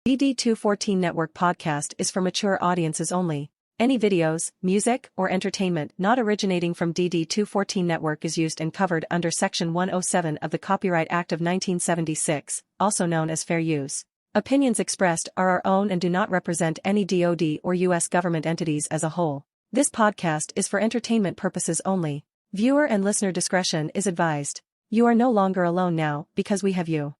DD214 Network podcast is for mature audiences only. Any videos, music, or entertainment not originating from DD214 Network is used and covered under Section 107 of the Copyright Act of 1976, also known as fair use. Opinions expressed are our own and do not represent any DoD or U.S. government entities as a whole. This podcast is for entertainment purposes only. Viewer and listener discretion is advised. You are no longer alone now, because we have you.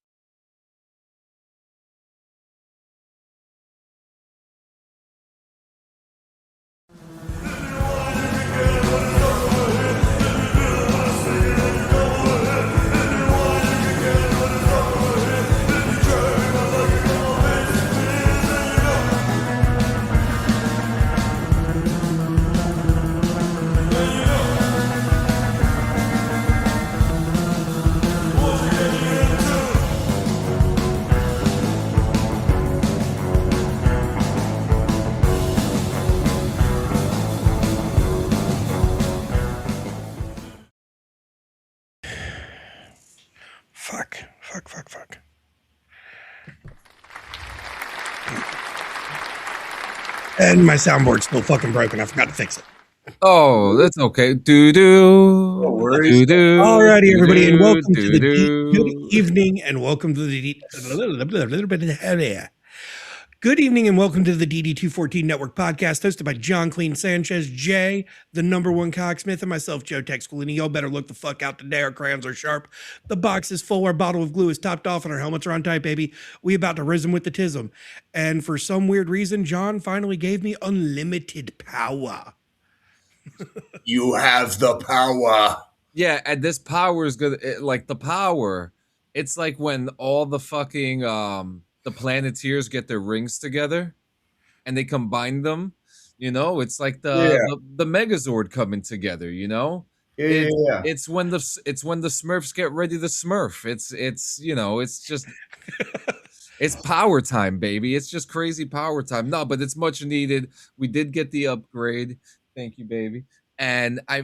Fuck. And my soundboard's still fucking broken. I forgot to fix it. Oh, that's okay. Doo-doo. No worries. Doo-doo. Alrighty, everybody, and welcome to the Doo-doo. good evening, and welcome to the good evening, and welcome to the DD214 Network podcast, hosted by John Clean Sanchez, Jay, the number one cocksmith, and myself, Joe Texcolini. Y'all better look the fuck out today. Our crayons are sharp. The box is full. Our bottle of glue is topped off, and our helmets are on tight, baby. We about to rhythm with the tism. And for some weird reason, John finally gave me unlimited power. You have the power. Yeah, and this power is good. Like the power, it's like when all the fucking the Planeteers get their rings together and they combine them. You know, it's like the Megazord coming together. You know, it's when the Smurfs get ready to Smurf. It's you know, it's just. It's power time, baby. It's just crazy power time. No, but it's much needed. We did get the upgrade. Thank you, baby. And I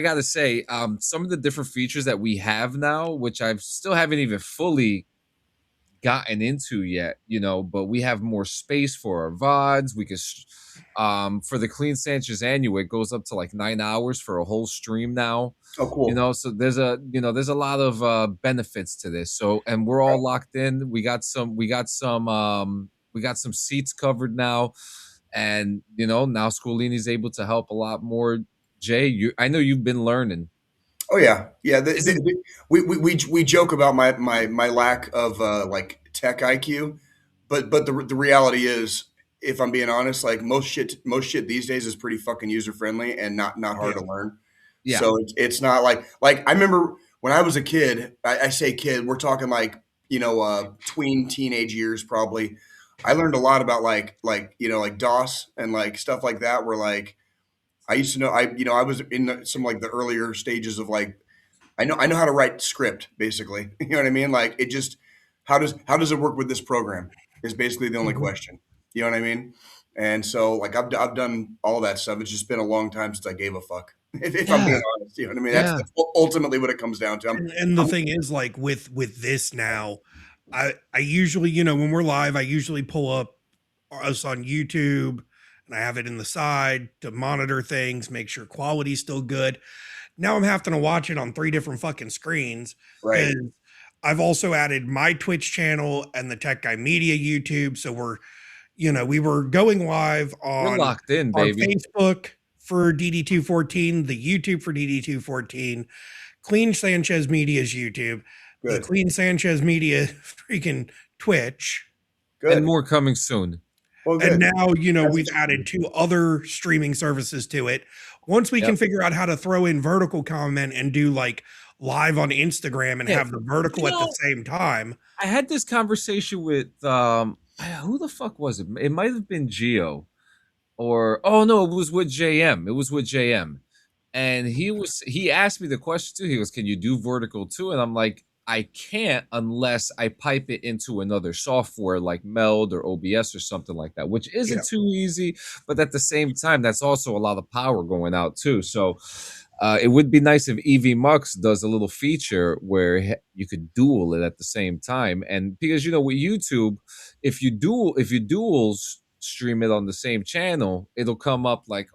gotta say, some of the different features that we have now, which I still haven't even fully gotten into yet, you know, but we have more space for our VODs. We could, for the Clean Sanchez Annual, it goes up to like 9 hours for a whole stream now. Oh, cool. You know, so there's a lot of benefits to this. So, and we're all locked in. We got some seats covered now. And, you know, now Scolini's able to help a lot more. Jay, I know you've been learning. Oh yeah. We joke about my lack of like tech IQ, but the reality is, if I'm being honest, like most shit these days is pretty fucking user friendly and not hard to learn. Yeah. So it's not like I remember when I was a kid. I say kid, we're talking like, you know, tween teenage years probably. I learned a lot about like you know, like DOS and like stuff like that, where like I used to know, I was in some like the earlier stages of like I know how to write script, basically. You know what I mean? Like it just how does it work with this program is basically the only question. You know what I mean? And so like I've done all that stuff. It's just been a long time since I gave a fuck. If I'm being honest, you know what I mean? That's ultimately what it comes down to. And the thing is, like with this now, I usually, you know, when we're live, I usually pull up us on YouTube and I have it in the side to monitor things, make sure quality's still good. Now I'm having to watch it on 3 different fucking screens. Right. And I've also added my Twitch channel and the Tech Guy Media YouTube. So we were going live on, we're locked in, baby. On Facebook for DD214, the YouTube for DD214, Clean Sanchez Media's YouTube. Good. The Clean Sanchez Media freaking Twitch. Good. And more coming soon. Well, good. And now, you know, we've added 2 other streaming services to it. Once we can figure out how to throw in vertical comment and do like live on Instagram and have the vertical at the same time. I had this conversation with, who the fuck was it? It might have been Gio or, oh no, it was with JM. And he asked me the question too. He goes, can you do vertical too? And I'm like, I can't unless I pipe it into another software like Meld or OBS or something like that, which isn't too easy. But at the same time, that's also a lot of power going out too. So It would be nice if EV Mux does a little feature where you could dual it at the same time. And because with YouTube, if you duals stream it on the same channel, it'll come up like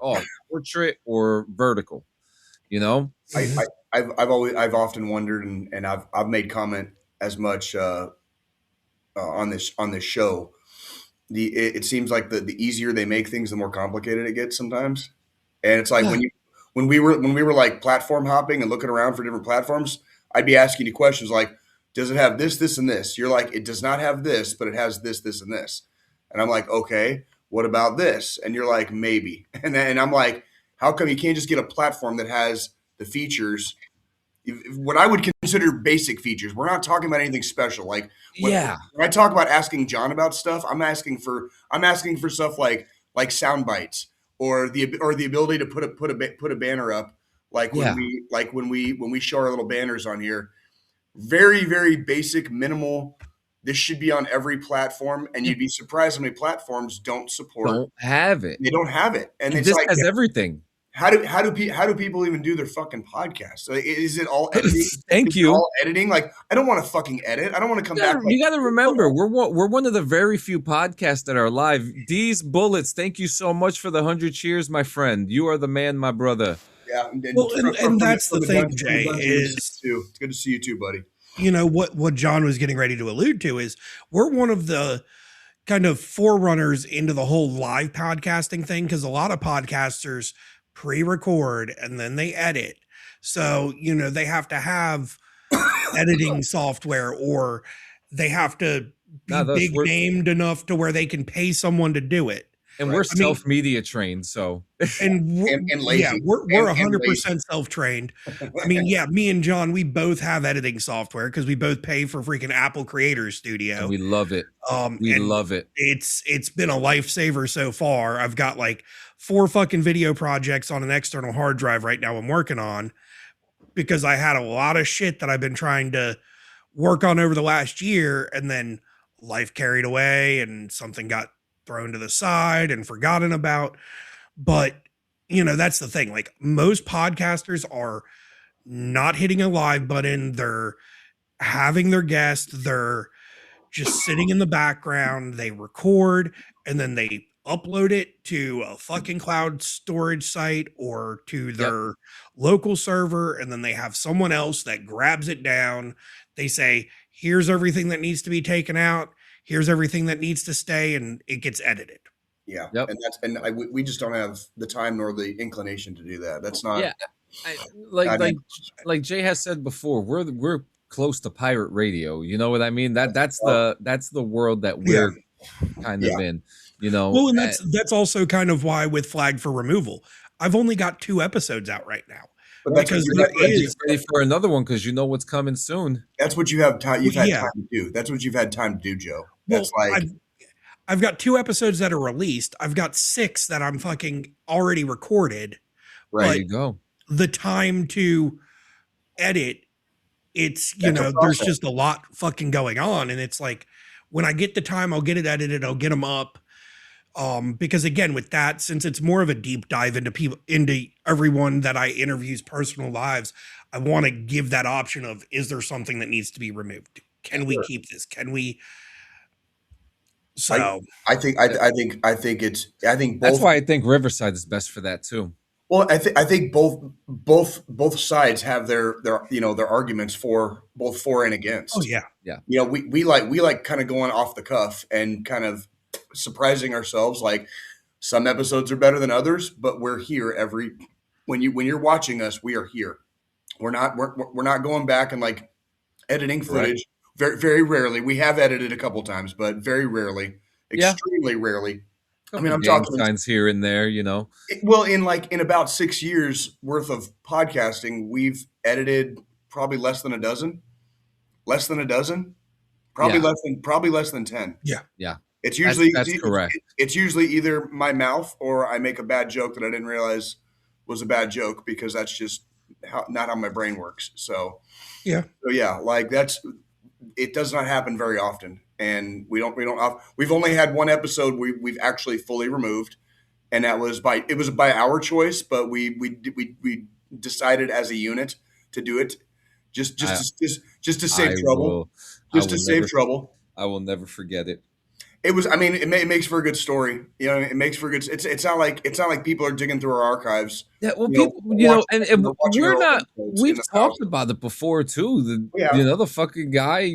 portrait or vertical. Mhm. I've often wondered, and I've made comment as much on this show. It seems like the easier they make things, the more complicated it gets sometimes. And it's like Yeah. when we were like platform hopping and looking around for different platforms, I'd be asking you questions like, does it have this, this, and this? You're like, it does not have this, but it has this, this, and this. And I'm like, okay, what about this? And you're like, maybe. And I'm like, how come you can't just get a platform that has the features, what I would consider basic features? We're not talking about anything special. Like when I talk about asking John about stuff, I'm asking for stuff like sound bites or the ability to put a banner up, like when we show our little banners on here. Very, very basic, minimal. This should be on every platform, and you'd be surprised how many platforms don't have it. They don't have it, and it's this like has everything. how do people even do their fucking podcast? Like, is it all editing? Thank you. All editing? Like, I don't want to fucking edit. I don't want to come back. You got to remember, we're one of the very few podcasts that are live. These bullets. Thank you so much for the 100 cheers, my friend. You are the man, my brother. Yeah, and that's the thing, Jay. Is it's good to see you too, buddy. What John was getting ready to allude to is we're one of the kind of forerunners into the whole live podcasting thing, because a lot of podcasters pre-record and then they edit. So, they have to have editing software, or they have to be big named enough to where they can pay someone to do it. And we're self-media trained, so and lazy. Yeah, we're 100% self-trained. I mean, yeah, me and John, we both have editing software because we both pay for freaking Apple Creator Studio. And we love it. We love it. It's been a lifesaver so far. I've got like 4 fucking video projects on an external hard drive right now I'm working on, because I had a lot of shit that I've been trying to work on over the last year, and then life carried away and something got thrown to the side and forgotten about. But that's the thing, like most podcasters are not hitting a live button. They're having their guests, they're just sitting in the background, they record and then they upload it to a fucking cloud storage site or to their local server, and then they have someone else that grabs it down. They say, here's everything that needs to be taken out, here's everything that needs to stay, and it gets edited. Yeah. Yep. We just don't have the time nor the inclination to do that. That's not. Yeah. Like Jay has said before, we're close to pirate radio. You know what I mean? That's the world that we're kind of in. Well, and that's also kind of why with Flag for Removal, I've only got 2 episodes out right now. But that's because you're ready for another one, because you know what's coming soon. That's what you have time. You've had time to do. That's what you've had time to do, Joe. That's I've got 2 episodes that are released. I've got 6 that I'm fucking already recorded. Right, there you go. The time to edit, it's there's just a lot fucking going on, and it's like when I get the time, I'll get it edited. I'll get them up. Because again, with that, since it's more of a deep dive into everyone that I interview's personal lives, I want to give that option of, is there something that needs to be removed? Can we keep this? Can we? So I think both. That's why I think Riverside is best for that too. Well, I think both sides have their arguments for both for and against. Oh yeah. We like kind of going off the cuff and kind of surprising ourselves. Like some episodes are better than others, but we're here when you're watching us, we are here. We're not going back and like editing footage. Right. Very, very rarely. We have edited a couple times, but very rarely, extremely rarely. I mean, I'm talking signs here and there, Well, in about 6 years worth of podcasting, we've edited probably less than a dozen, probably less than 10. Yeah. Yeah. It's usually that's correct. It's usually either my mouth or I make a bad joke that I didn't realize was a bad joke, because that's just not how my brain works. So like it does not happen very often, and we've only had one episode we've actually fully removed, and that was by our choice, but we decided as a unit to do it, just I, to save I trouble, will. I just to will save never. trouble. I will never forget it. It was. I mean, it makes for a good story. You know, it makes for a good. It's not like people are digging through our archives. Yeah, well, You know, people, watching we're our old not. episodes in We've the house. talked about it before too. We have. The fucking guy,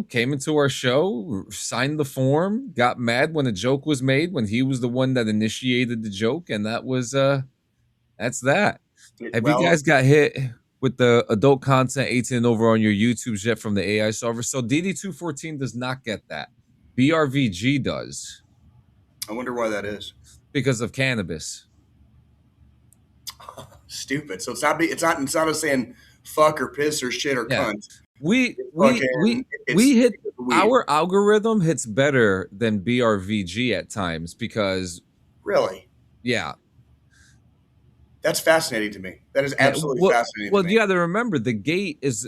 came into our show, signed the form, got mad when a joke was made when he was the one that initiated the joke, and that's that. Have you Well, guys got hit with the adult content 18 and over on your YouTubes yet from the AI solver? So DD214 does not get that. BRVG does I wonder why that is. because of cannabis. Stupid. So it's not us saying fuck or piss or shit or Yeah. cunt. We It's hit weed. our algorithm hits better than BRVG at times because Really. yeah. That's fascinating to me. That is absolutely fascinating Well, to me. you got to remember the gate is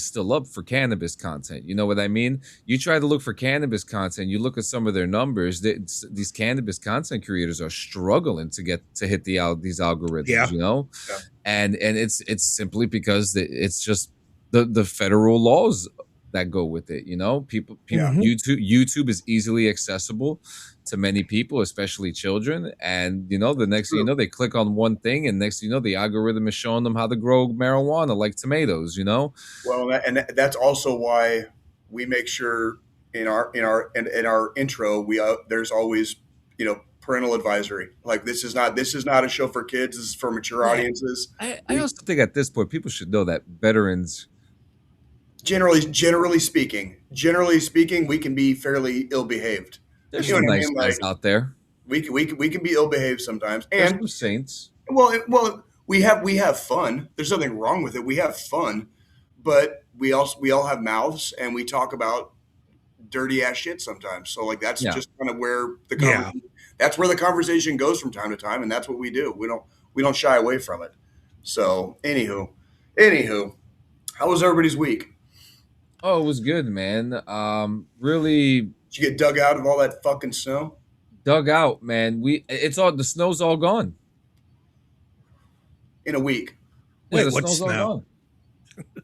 still up for cannabis content. You know what I mean? You try to look for cannabis content, you look at some of their numbers. These cannabis content creators are struggling to hit these algorithms. Yeah. Yeah. Yeah. And it's simply because it's just the federal laws that go with it. People Yeah. YouTube is easily accessible to many people, especially children. And the next thing you know, they click on one thing, and next thing you know, the algorithm is showing them how to grow marijuana like tomatoes. Well, that's also why we make sure in our intro there's always parental advisory. Like this is not a show for kids. This is for mature audiences. I also think at this point people should know that veterans, generally speaking, we can be fairly ill behaved. there's You know some what I nice mean? guys Like out there. we can be ill behaved sometimes, There's and some saints. well, we have fun. There's nothing wrong with it. We have fun, but we all have mouths, and we talk about dirty ass shit sometimes. So like that's Yeah. just kind of where Yeah. that's where the conversation goes from time to time, and that's what we do. We don't shy away from it. So anywho, how was everybody's week? Oh, it was good, man. Really Did you get dug out of all that fucking snow? dug out, man. The snow's all gone. In a week. Yeah, Wait, the what snow's all snow? gone.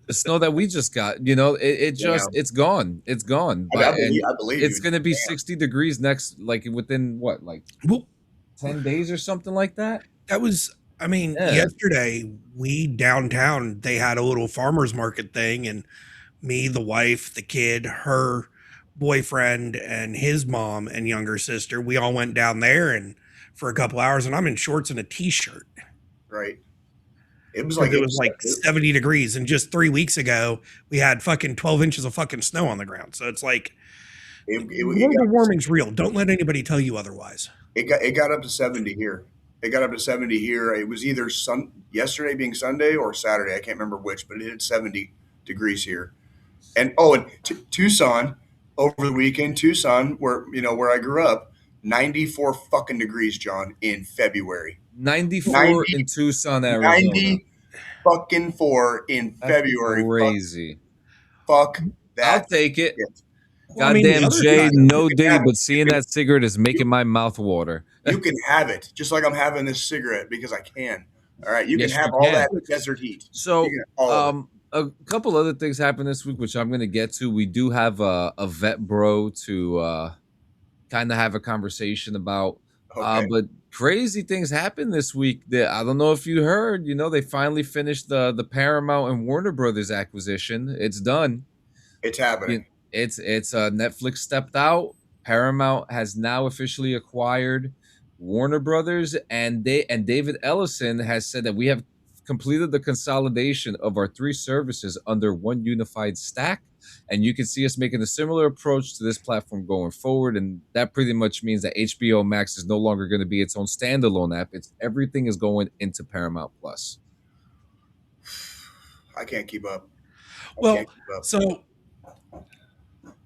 The snow that we just got, it's gone. It's gone. I believe It's you. gonna be Damn. 60 degrees next, like within what, like Well, 10 days or something like that. that was, I mean, Yeah. yesterday we downtown, they had a little farmer's market thing, and me, the wife, the kid, her boyfriend, and his mom and younger sister, we all went down there and for a couple hours, and I'm in shorts and a t-shirt. Right. It was 'Cause like it was like 70 degrees, and just 3 weeks ago we had fucking 12 inches of fucking snow on the ground. So it's like global warming's real. Don't let anybody tell you otherwise. It got up to 70 here. It got up to 70 here. It was either yesterday being Sunday or Saturday. I can't remember which, but it hit 70 degrees here. And Tucson over the weekend, where I grew up, 94 fucking degrees, John, in February. 94 in Tucson, Arizona. 90 fucking 4 in That's February. crazy. Fuck that. I'll take it. shit. Well, I mean, the Goddamn, other Jay, side- no can dig, have it. but seeing that cigarette is making my mouth water. You can have it, just like I'm having this cigarette because I can. All right, you Yes, can have you all can. that desert heat. So, You can have all of it. a couple other things happened this week, which I'm going to get to. We do have a vet bro to kind of have a conversation about. Okay. But crazy things happened this week. That I don't know if you heard. They finally finished the Paramount and Warner Brothers acquisition. It's done. It's happening. It's Netflix stepped out. Paramount has now officially acquired Warner Brothers, and David Ellison has said that we have completed the consolidation of our 3 services under one unified stack, and you can see us making a similar approach to this platform going forward. And that pretty much means that HBO Max is no longer going to be its own standalone app. Everything is going into Paramount Plus. I can't keep up. Well, so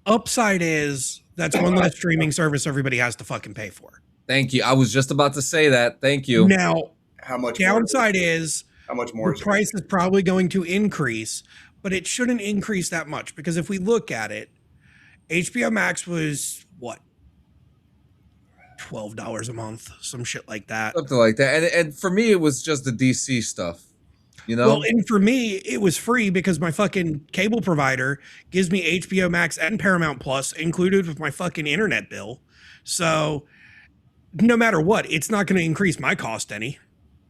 upside is that's one less streaming service everybody has to fucking pay for. Thank you. I was just about to say that. Thank you. Now, how much downside is how much more the price is probably going to increase, but it shouldn't increase that much because if we look at it, HBO Max was what? $12 a month, some shit like that. Something like that. And for me, it was just the DC stuff. You Well, know? and for me, it was free because my fucking cable provider gives me HBO Max and Paramount Plus included with my fucking internet bill. So no matter what, it's not going to increase my cost any.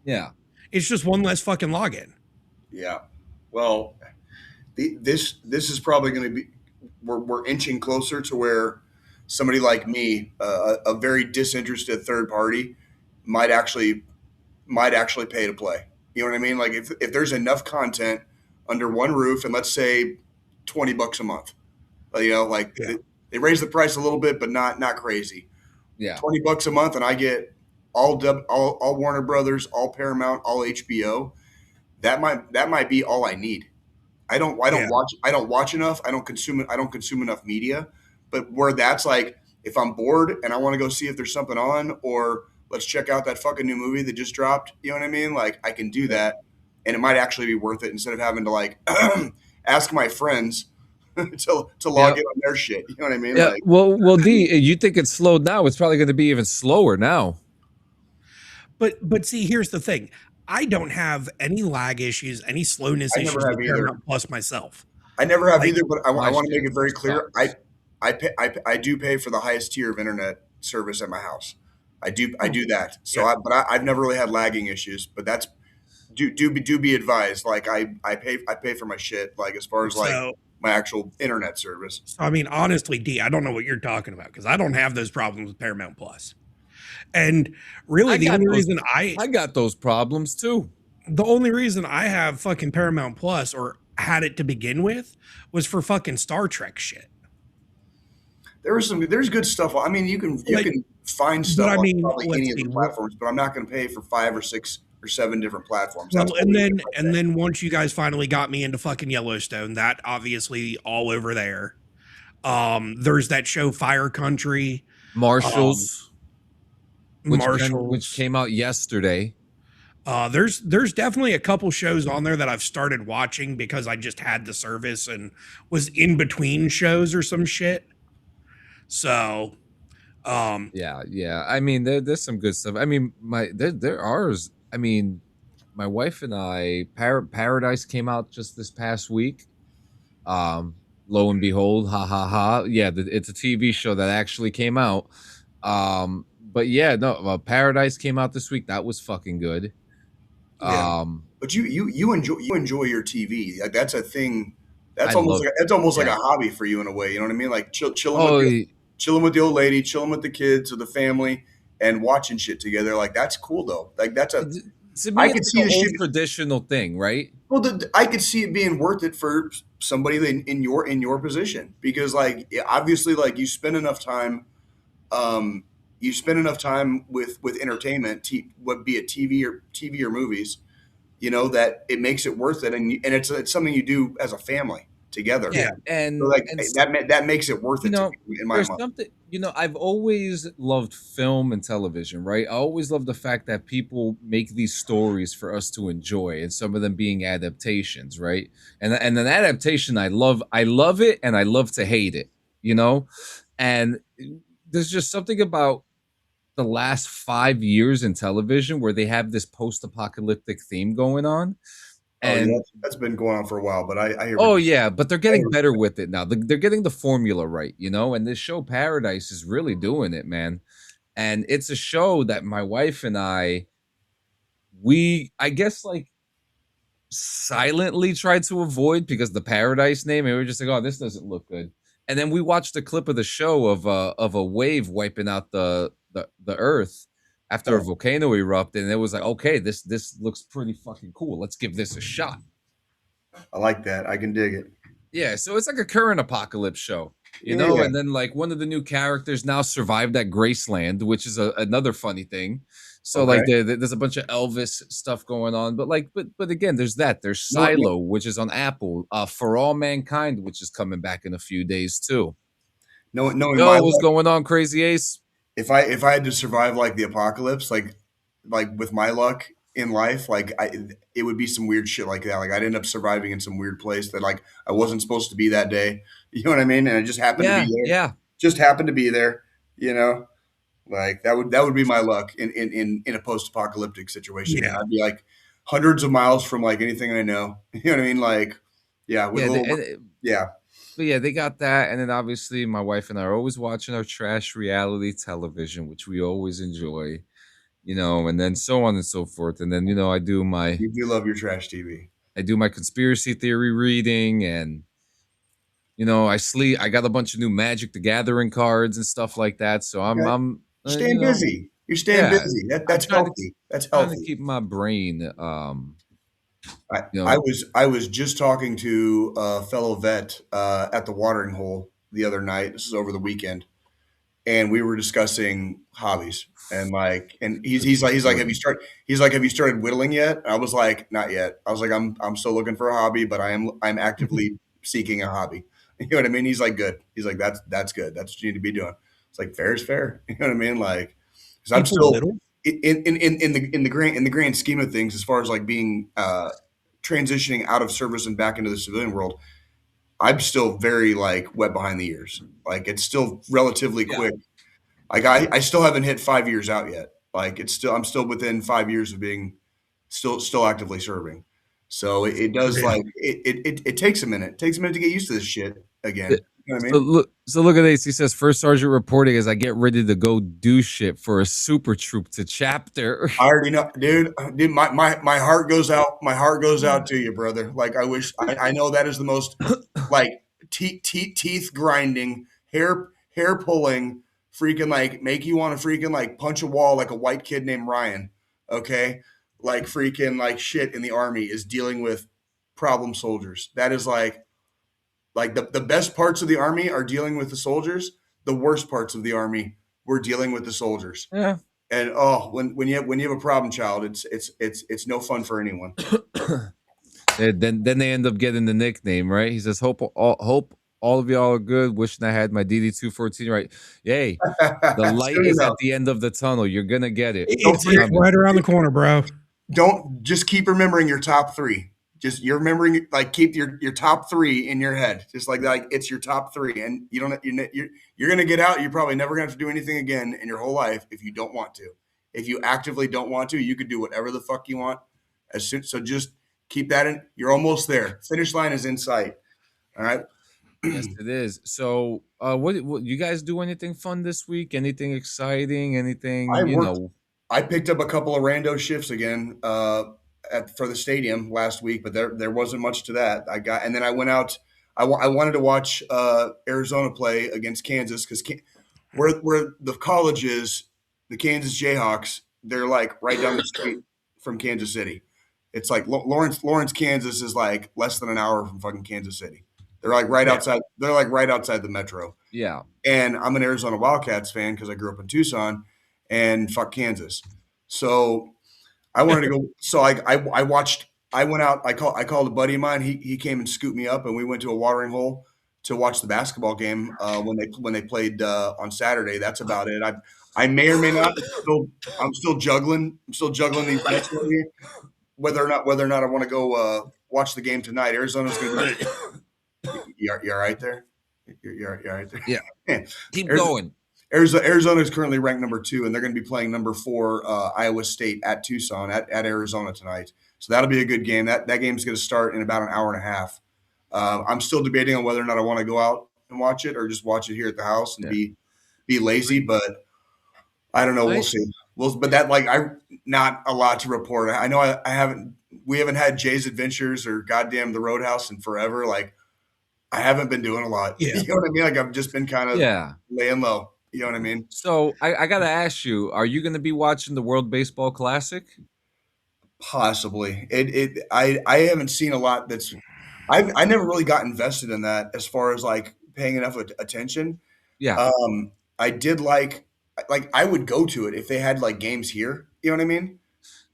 Yeah. It's just one less fucking login. Yeah. Well, this is probably going to be we're inching closer to where somebody like me, a very disinterested third party, might actually pay to play. You know what I mean? Like if there's enough content under one roof, and let's say $20 a month, you know, like Yeah. they raise the price a little bit, but not crazy. Yeah. $20 a month, and I get all Warner Brothers, all Paramount, all HBO. That might be all I need. Yeah. I don't watch enough. I don't consume enough media. But where that's like, if I'm bored and I want to go see if there's something on, or let's check out that fucking new movie that just dropped. You know what I mean? Like I can do that, and it might actually be worth it instead of having to like ask my friends to log Yep. in on their shit. You know what I mean? Yeah. Like Well, D, you think it's slowed now? It's probably going to be even slower now. But see, here's the thing. I don't have any lag issues, any slowness I never issues have with either. Paramount Plus myself. I never have Like, either, but I want to make it very shit clear. sucks. I do pay for the highest tier of internet service at my house. I Oh, do that. So yeah. I've never really had lagging issues. But that's do be advised. Like I pay for my shit. Like as far as like So, my actual internet service. so I mean, honestly, D, I don't know what you're talking about because I don't have those problems with Paramount Plus. And really, the only reason I got those problems too. the only reason I have fucking Paramount Plus or had it to begin with was for fucking Star Trek shit. There's good stuff. I mean, you Like, can find but stuff I on mean, probably let's any of see. the platforms, but I'm not going to pay for 5 or 6 or 7 different platforms. Well, That's and then once you guys finally got me into fucking Yellowstone, that obviously all over there. There's that show Fire Country, Marshalls, which Marshalls. came out yesterday. There's definitely a couple shows on there that I've started watching because I just had the service and was in between shows or some shit. So, Yeah. I mean, there's some good stuff. I mean, there are. I mean, my wife and I, Paradise came out just this past week. Lo and behold, ha ha ha. Yeah, it's a TV show that actually came out. But yeah, no, Paradise came out this week. That was fucking good. Yeah. But you enjoy your TV. Like that's a thing. I love- That's almost like yeah. a hobby for you in a way. You know what I mean? Like Oh, chilling with the old lady, chilling with the kids or the family, and watching shit together. Like that's cool though. Like that's a to me, I it's could like see an the old shit. traditional thing, right? Well, I could see it being worth it for somebody in your position because like obviously like you spend enough time. You spend enough time with entertainment, what be it TV or movies, you know that it makes it worth it, and it's something you do as a family together. Yeah, and So like and that makes it worth you it to know, me, in my there's mind. something, I've always loved film and television, right? I always love the fact that people make these stories for us to enjoy, and some of them being adaptations, right? And an adaptation, I love it, and I love to hate it, and there's just something about the last 5 years in television where they have this post-apocalyptic theme going on. Oh yeah, And that's been going on for a while, but I hear. oh yeah, but they're getting better with it now. They're getting the formula right, and this show Paradise is really doing it, man. And it's a show that my wife and I guess like silently tried to avoid because the Paradise name, and we were just like, oh, this doesn't look good. And then we watched a clip of the show of a wave wiping out the earth after a volcano erupted, and it was like, okay, this looks pretty fucking cool. Let's give this a shot. I like that. I can dig it. Yeah, so it's like a current apocalypse show, Yeah. and then like one of the new characters now survived at Graceland, which is another funny thing. So like there's a bunch of Elvis stuff going on, but again, there's Silo, which is on Apple, For All Mankind, which is coming back in a few days too. Knowing what's going on, Crazy Ace? If I had to survive like the apocalypse, like with my luck in life, like it would be some weird shit like that. Like I'd end up surviving in some weird place that like I wasn't supposed to be that day. You know what I mean? And I just happened to be there. Yeah. Just happened to be there. Like that would be my luck in a post-apocalyptic situation. Yeah. I'd be like, hundreds of miles from like anything I know. You know what I mean? Like, yeah, with Yeah, a little, yeah. but yeah, they got that, and then obviously my wife and I are always watching our trash reality television, which we always enjoy, and then so on and so forth. And then You do love your trash TV. I do my conspiracy theory reading, and I sleep. I got a bunch of new Magic the Gathering cards and stuff like that. So I'm Okay. I'm You're staying busy. You're staying yeah, busy. I'm That's healthy. That's trying to healthy. keep my brain I, you I know was I was just talking to a fellow vet at the watering hole the other night. This is over the weekend, and we were discussing hobbies. And like, and he's like, have you started whittling yet? I was like, not yet. I was like, I'm still looking for a hobby, but I'm actively seeking a hobby. You know what I mean? He's like, good. He's like, that's good. That's what you need to be doing. It's like fair is fair. You know what I mean? Like, because I'm People still whittle. in the grand scheme of things, as far as like being transitioning out of service and back into the civilian world, I'm still very like wet behind the ears. Like it's still relatively yeah. quick. Like I still haven't hit 5 years out yet. Like I'm still within 5 years of being still actively serving. So it does Yeah. like it takes a minute. It takes a minute to get used to this shit again. You know what I So mean? look at this. He says, "First sergeant reporting as I get ready to go do shit for a super troop to chapter." I already know, dude. Dude, my heart goes out. My heart goes out to you, brother. Like I know that is the most like teeth grinding, hair pulling, freaking like make you want to freaking like punch a wall like a white kid named Ryan. Okay, like freaking like shit in the army is dealing with problem soldiers. That is like the best parts of the army are dealing with the soldiers. The worst parts of the army we're dealing with the soldiers. Yeah. And oh, when you have a problem child, it's no fun for anyone. Then they end up getting the nickname, right? He says, "Hope all of y'all are good. Wishing I had my DD-214 right. Yay, the light Soon is at enough. the end of the tunnel. You're gonna get it. It's forget- right around the corner, bro. Don't just keep remembering your top three. Just you're remembering like keep your top three in your head. Just like it's your top three, and you don't you're gonna get out. You're probably never gonna have to do anything again in your whole life if you don't want to. If you actively don't want to, you could do whatever the fuck you want. So just keep that in. You're almost there. Finish line is in sight. All right. Yes, it is. So, what you guys do? Anything fun this week? Anything exciting? I Anything worked. I picked up a couple of rando shifts again for the stadium last week, but there wasn't much to that. And then I went out. I wanted to watch Arizona play against Kansas because where the college is, the Kansas Jayhawks. They're like right down the street from Kansas City. It's like Lawrence, Kansas is like less than an hour from fucking Kansas City. They're like right outside. They're like right outside the metro. Yeah. And I'm an Arizona Wildcats fan because I grew up in Tucson, and fuck Kansas. So I wanted to go. So I watched. I went out. I called a buddy of mine. He came and scooped me up, and we went to a watering hole to watch the basketball game when they played on Saturday. That's about it. I may or may not. I'm still juggling. I'm still juggling these bets whether or not I want to go watch the game tonight. Arizona's going to be. You're right there. You're right there. Yeah. Keep going. Arizona is currently ranked number 2, and they're going to be playing number 4 Iowa State at Tucson at Arizona tonight. So that'll be a good game. That game is going to start in about an hour and a half. I'm still debating on whether or not I want to go out and watch it or just watch it here at the house and be lazy. But I don't know. We'll see. But that not a lot to report. I know we haven't had Jay's Adventures or goddamn the Roadhouse in forever. Like I haven't been doing a lot. Yeah. You know what I mean? Like I've just been kind of laying low. You know what I mean? So I got to ask you, are you going to be watching the World Baseball Classic? Possibly. I haven't seen a lot that's I never really got invested in that as far as like paying enough attention. Yeah. I did like I would go to it if they had like games here. You know what I mean?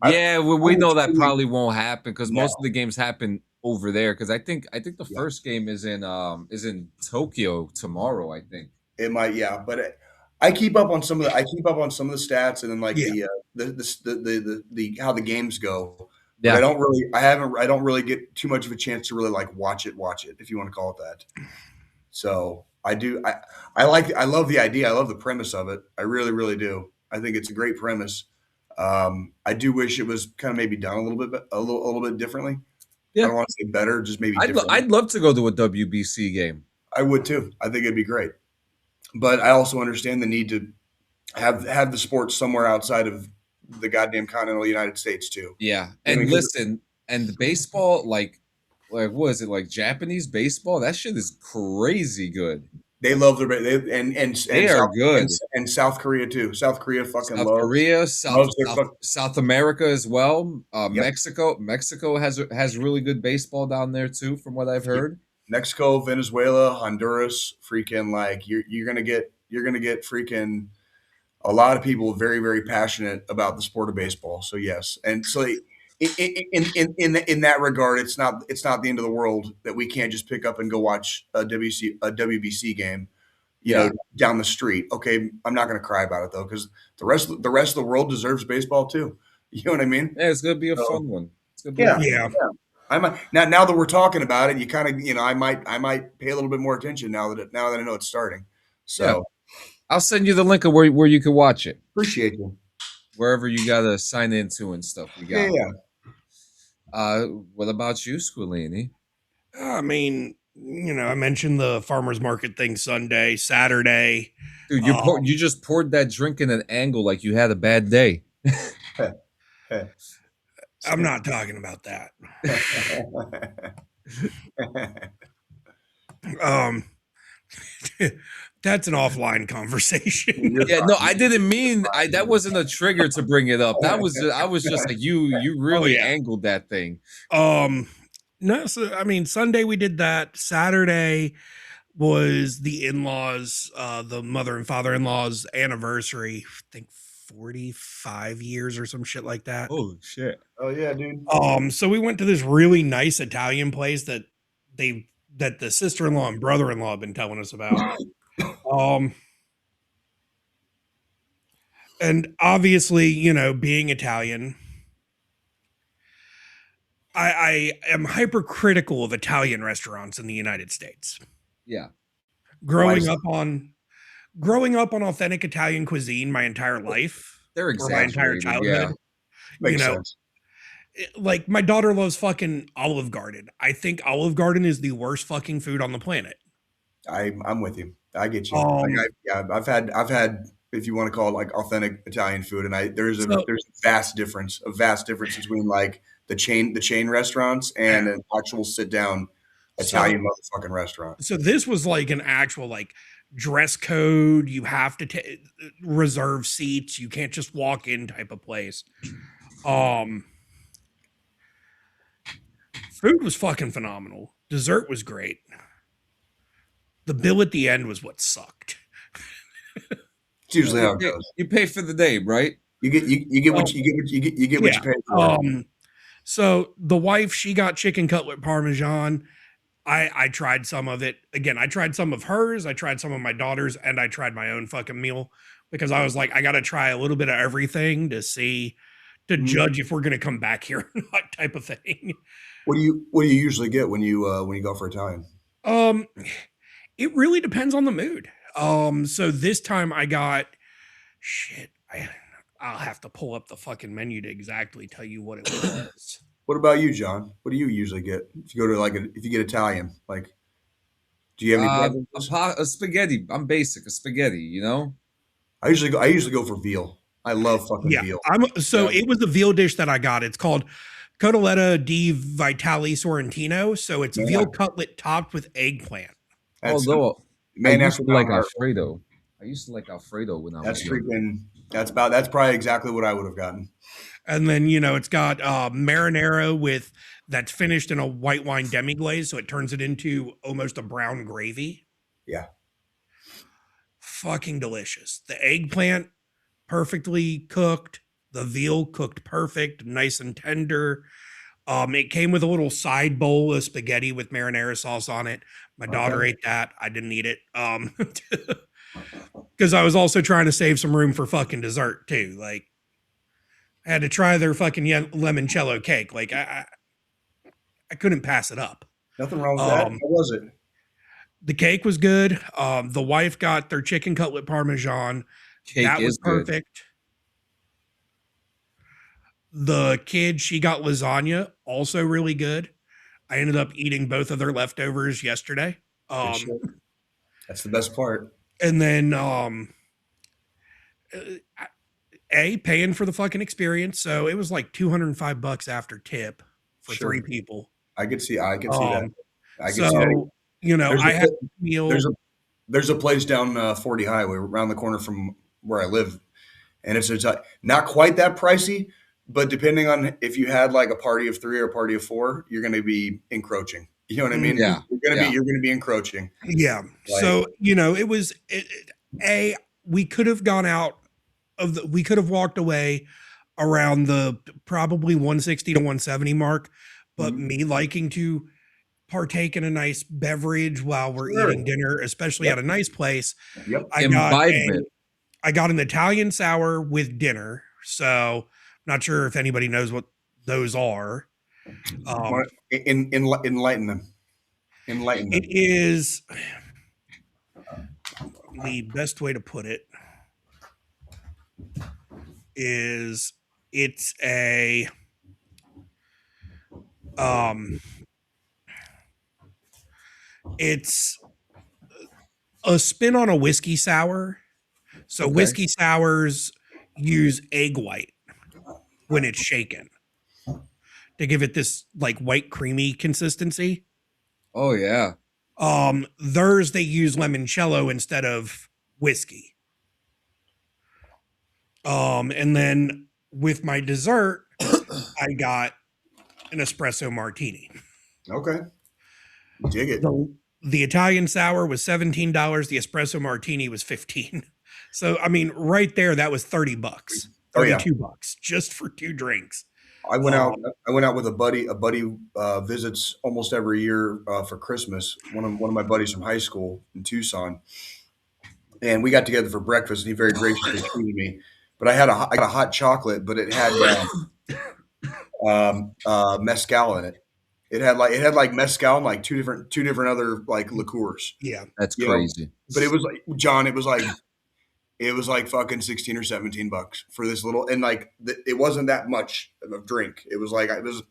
Yeah, we know that probably won't happen because most of the games happen over there. Because I think the first game is in Tokyo tomorrow. I think it might. Yeah, but I keep up on some of the stats and then like the how the games go. But I don't really get too much of a chance to really like watch it if you want to call it that. So I do. I love the idea. I love the premise of it. I really, really do. I think it's a great premise. I do wish it was kind of maybe done a little bit differently. I Yeah, don't want to say better, just maybe different. I'd love to go to a WBC game. I would too. I think it'd be great. But I also understand the need to have the sport somewhere outside of the goddamn continental United States too. Yeah, I and mean, listen, and the baseball, like what is it, like Japanese baseball? That shit is crazy good. they love and They are good. and South Korea too. South Korea fucking South Korea, loves their South America as well. Yep. Mexico has really good baseball down there too, from what I've heard. Mexico, Venezuela, Honduras, freaking like you're gonna get freaking a lot of people very, very passionate about the sport of baseball. So yes, and so in that regard, it's not the end of the world that we can't just pick up and go watch a WBC game, you know, down the street. Okay, I'm not going to cry about it though, because the rest of the world deserves baseball too. You know what I mean? Yeah, it's gonna be a fun one. It's gonna be Yeah. I might now that we're talking about it, you kind of I might pay a little bit more attention now that I know it's starting. So. Yeah. I'll send you the link of where you can watch it. Appreciate you. Wherever you gotta sign into and stuff. We got. Yeah. What about you, Squilini? I mean, I mentioned the farmer's market thing Sunday, Saturday. Dude, you just poured that drink in an angle like you had a bad day. I'm not talking about that. That's an offline conversation. Yeah, no, I didn't mean that wasn't a trigger to bring it up. I was just like you really angled that thing. No, so I mean Sunday we did that. Saturday was the in-laws, the mother and father-in-law's anniversary, I think 45 years or some shit like that. Oh shit. Oh yeah, dude. So we went to this really nice Italian place that the sister-in-law and brother-in-law have been telling us about. And obviously, being Italian, I am hypercritical of Italian restaurants in the United States. Yeah. Growing up on authentic Italian cuisine my entire life. They're exaggerated. My entire childhood. Yeah. Makes sense. Like my daughter loves fucking Olive Garden. I think Olive Garden is the worst fucking food on the planet. I'm with you. I get you. I've had, if you want to call it like authentic Italian food, and there's a vast difference between like the chain restaurants and an actual sit down Italian motherfucking restaurant. So this was like an actual like dress code. You have to reserve seats. You can't just walk in type of place. Food was fucking phenomenal. Dessert was great. The bill at the end was what sucked. It's usually how it goes. You pay for the day, right? You get what you pay for. So the wife, she got chicken cutlet parmesan. I tried some of it. Again, I tried some of hers, I tried some of my daughter's, and I tried my own fucking meal because I was like, I gotta try a little bit of everything to judge if we're gonna come back here or not, type of thing. What do you usually get when you go for Italian? It really depends on the mood. So this time I got I'll have to pull up the fucking menu to exactly tell you what it was. What about you, John? What do you usually get if you go to if you get Italian? Like, do you have any a spaghetti? I'm basic, a spaghetti. I usually go for veal. I love fucking veal. It was the veal dish that I got. It's called Cotoletta di Vitale Sorrentino. So it's veal cutlet topped with eggplant. Although I used to like Alfredo. I used to like Alfredo when I was young. That's probably exactly what I would have gotten. And then, it's got marinara that's finished in a white wine demi-glaze, so it turns it into almost a brown gravy. Yeah. Fucking delicious. The eggplant, perfectly cooked. The veal cooked perfect, nice and tender. It came with a little side bowl of spaghetti with marinara sauce on it. My daughter ate that. I didn't eat it. Because I was also trying to save some room for fucking dessert too. Like, I had to try their fucking limoncello cake. Like, I couldn't pass it up. Nothing wrong with that. How was it? The cake was good. The wife got their chicken cutlet parmesan. Cake that was perfect. The kid, she got lasagna, also really good. I ended up eating both of their leftovers yesterday. Good shit. That's the best part. And then paying for the fucking experience. So it was like $205 after tip for Sure. 3 people. I can see that. I can see So, that. you know, There's I a- had a meal. There's a place down 40 Highway around the corner from where I live, and it's not quite that pricey, but depending on if you had like a party of 3 or a party of 4, you're going to be encroaching. You know what I mean? Yeah. You're going to be encroaching. Yeah. Like- So, you know, it was we could have gone out we could have walked away around the probably 160 to 170 mark, but me liking to partake in a nice beverage while we're eating dinner, especially at a nice place. Yep. I got an Italian sour with dinner. So not sure if anybody knows what those are. Enlighten them. It is the best way to put it is it's a it's a spin on a whiskey sour. So whiskey sours use egg white when it's shaken to give it this like white creamy consistency. Oh yeah. Theirs they use limoncello instead of whiskey. And then with my dessert, I got an espresso martini. Okay. Dig it. The Italian sour was $17. The espresso martini was $15. So, I mean, right there, that was $30, $32 just for 2 drinks. I went out with a buddy. A buddy visits almost every year for Christmas. One of my buddies from high school in Tucson, and we got together for breakfast. And he very graciously treated me. But I got a hot chocolate, but it had mezcal in it. It had like mezcal and like two different other like liqueurs. Yeah, that's crazy. But it was like John. It was like fucking $16 or $17 for this little, and like it wasn't that much of a drink. It was like this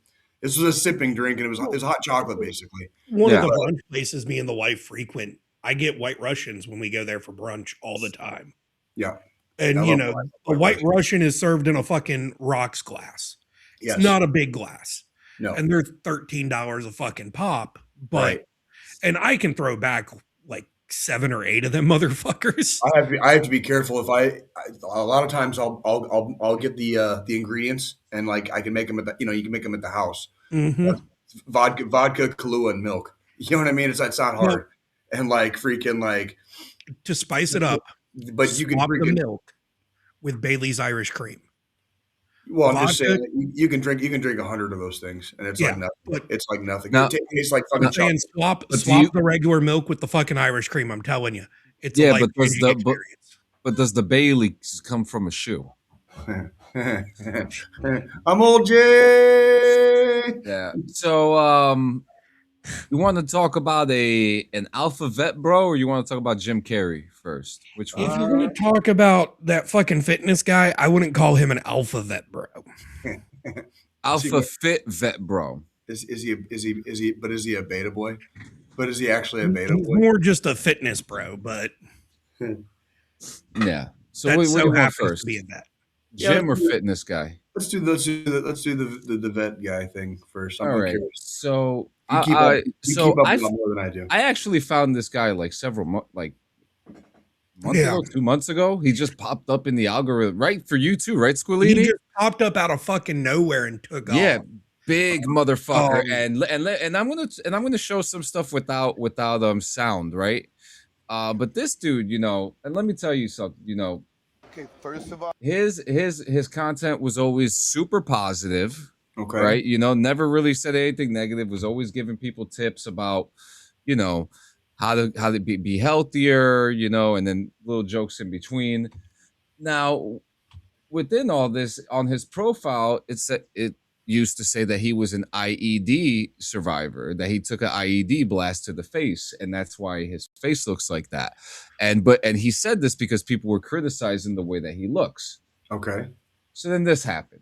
was a sipping drink, and it was hot chocolate basically. One of the brunch places me and the wife frequent, I get White Russians when we go there for brunch all the time. Yeah, and you know, a White Russian is served in a fucking rocks glass. It's not a big glass. No, and they're $13 a fucking pop, but and I can throw back like 7 or 8 of them motherfuckers. I have to be careful if a lot of times I'll get the ingredients and like I can make them you can make them at the house. Vodka, Kahlua, and milk. You know what I mean? It's not hard, and like freaking like to spice it up. But you can drink the milk with Bailey's Irish cream. Well, I'm just saying that you can drink 100 of those things, and it's like nothing. It's like nothing. Now, it tastes like fucking chocolate. Swap the regular milk with the fucking Irish cream. I'm telling you, it's a life-changing experience. But does the Bailey's come from a shoe? I'm old Jay. Yeah. So, you want to talk about an alpha vet, bro, or you want to talk about Jim Carrey first? Which one? If you're going to talk about that fucking fitness guy, I wouldn't call him an alpha vet, bro. Alpha fit vet, bro. Is he? But is he a beta boy? But is he actually a beta boy? More just a fitness bro, but yeah. So what do you want first? To be a vet. Gym or fitness guy? Let's do the vet guy thing first. I'm curious. So you keep up more than I do. I actually found this guy like several months ago, 2 months ago. He just popped up in the algorithm, right? For you too, right, Squilini? He just popped up out of fucking nowhere and took off. Yeah, big motherfucker. And I'm gonna show some stuff without sound, right? But this dude, and let me tell you something, Okay, first of all, his content was always super positive. Okay. Right. Never really said anything negative, was always giving people tips about, how to be healthier, and then little jokes in between. Now, within all this, on his profile, it used to say that he was an IED survivor, that he took an IED blast to the face, and that's why his face looks like that. And he said this because people were criticizing the way that he looks. Okay. So then this happened.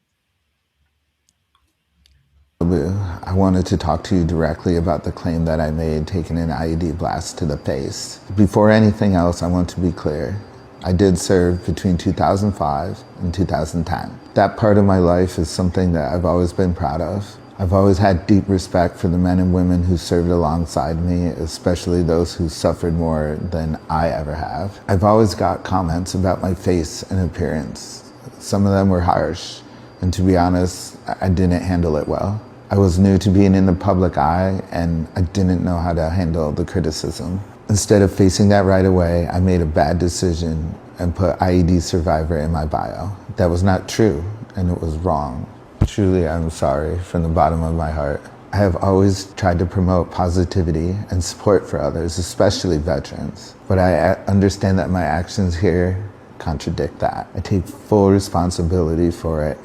I wanted to talk to you directly about the claim that I made taking an IED blast to the face. Before anything else, I want to be clear. I did serve between 2005 and 2010. That part of my life is something that I've always been proud of. I've always had deep respect for the men and women who served alongside me, especially those who suffered more than I ever have. I've always got comments about my face and appearance. Some of them were harsh, and to be honest, I didn't handle it well. I was new to being in the public eye, and I didn't know how to handle the criticism. Instead of facing that right away, I made a bad decision and put IED survivor in my bio. That was not true, and it was wrong. Truly, I'm sorry from the bottom of my heart. I have always tried to promote positivity and support for others, especially veterans. But I understand that my actions here contradict that. I take full responsibility for it.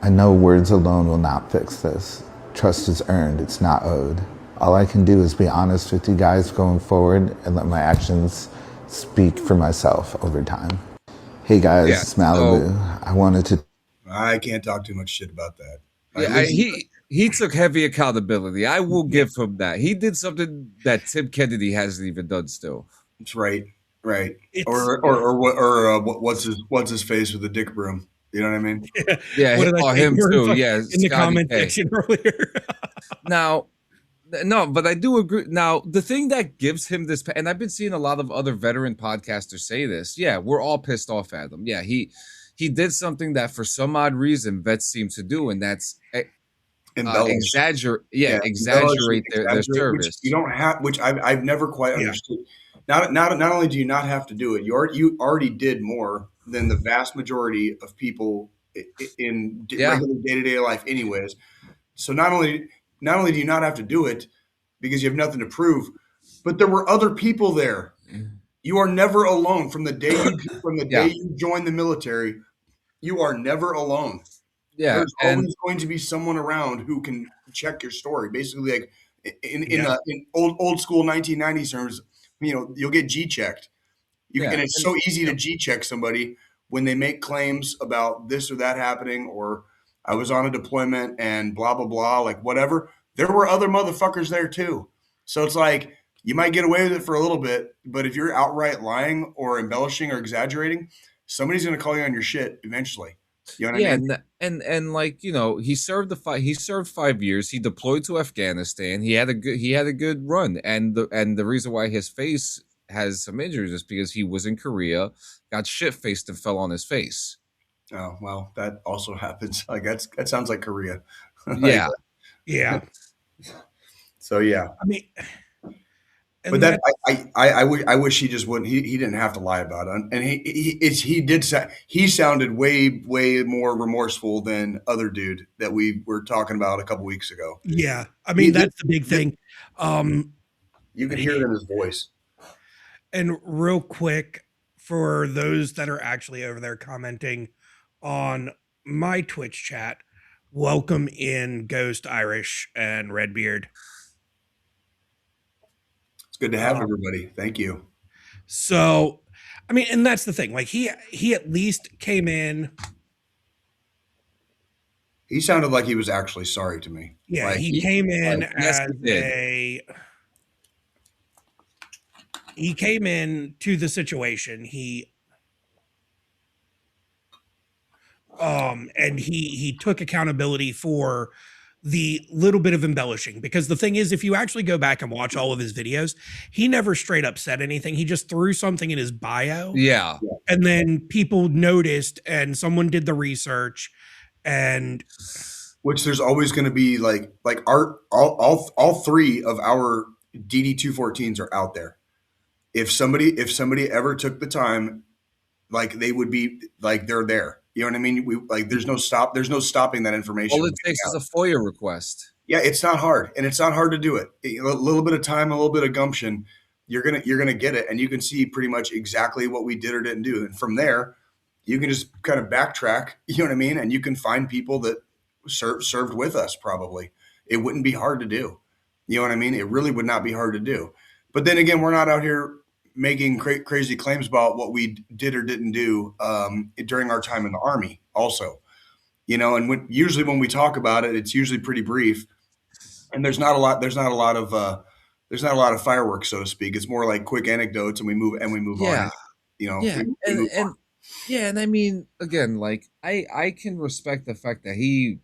I know words alone will not fix this. Trust is earned, it's not owed. All I can do is be honest with you guys going forward and let my actions speak for myself over time. Hey guys, Yeah, it's Malibu. I wanted to... I can't talk too much shit about that. Yeah, he took heavy accountability. I will give him that. He did something that Tim Kennedy hasn't even done still. It's right. It's- What's his face with the dick broom? You know what I mean? Yeah, What did I say? him You were too. Yeah, in the Scotty comment K. section earlier. Now, no, but I do agree. Now, the thing that gives him this, and I've been seeing a lot of other veteran podcasters say this. Yeah, we're all pissed off at him. Yeah, he did something that for some odd reason vets seem to do, and that's exaggerate their service. Which you don't have, which I've never quite understood. Not only do you not have to do it, you already did more than the vast majority of people in regular day-to-day life anyways. So not only do you not have to do it because you have nothing to prove, but there were other people there. You are never alone from the day you join the military. You are never alone. Yeah, There's always going to be someone around who can check your story. Basically, like in old school 1990s terms, you'll get G checked. And it's so easy to G check somebody when they make claims about this or that happening, or I was on a deployment and blah blah blah, like whatever. There were other motherfuckers there too. So it's like you might get away with it for a little bit, but if you're outright lying or embellishing or exaggerating, somebody's going to call you on your shit eventually. You know what I mean? And like, he served 5 years. He deployed to Afghanistan. He had a good run, and the reason why his face has some injuries is because he was in Korea, got shit faced, and fell on his face. Oh well, that also happens. Like that sounds like Korea. Yeah. So yeah, I mean, but that I wish he just wouldn't. He didn't have to lie about it, and he sounded way more remorseful than other dude that we were talking about a couple weeks ago. Yeah, I mean that's the big thing. You can hear it in his voice. And real quick, for those that are actually over there commenting on my Twitch chat, welcome in Ghost, Irish, and Redbeard. It's good to have everybody. Thank you. So, I mean, and that's the thing. Like he at least came in. He sounded like he was actually sorry to me. Yeah, like, he came in yes, he came in to the situation. And he took accountability for the little bit of embellishing, because the thing is, if you actually go back and watch all of his videos, he never straight up said anything. He just threw something in his bio. Yeah. And then people noticed and someone did the research, and which there's always going to be like all three of our DD-214s are out there. If somebody ever took the time, like they would be like, they're there. You know what I mean? There's no stopping that information. All it takes is a FOIA request. Yeah, it's not hard, and it's not hard to do it. A little bit of time, a little bit of gumption, you're gonna get it, and you can see pretty much exactly what we did or didn't do. And from there, you can just kind of backtrack. You know what I mean? And you can find people that served with us. Probably, it wouldn't be hard to do. You know what I mean? It really would not be hard to do. But then again, we're not out here making crazy claims about what we did or didn't do during our time in the Army also, and usually when we talk about it, it's usually pretty brief. and there's not a lot of fireworks, so to speak. It's more like quick anecdotes, and we move on. Yeah, And, you know, yeah, we move on. and yeah, and I mean, again, like I can respect the fact that he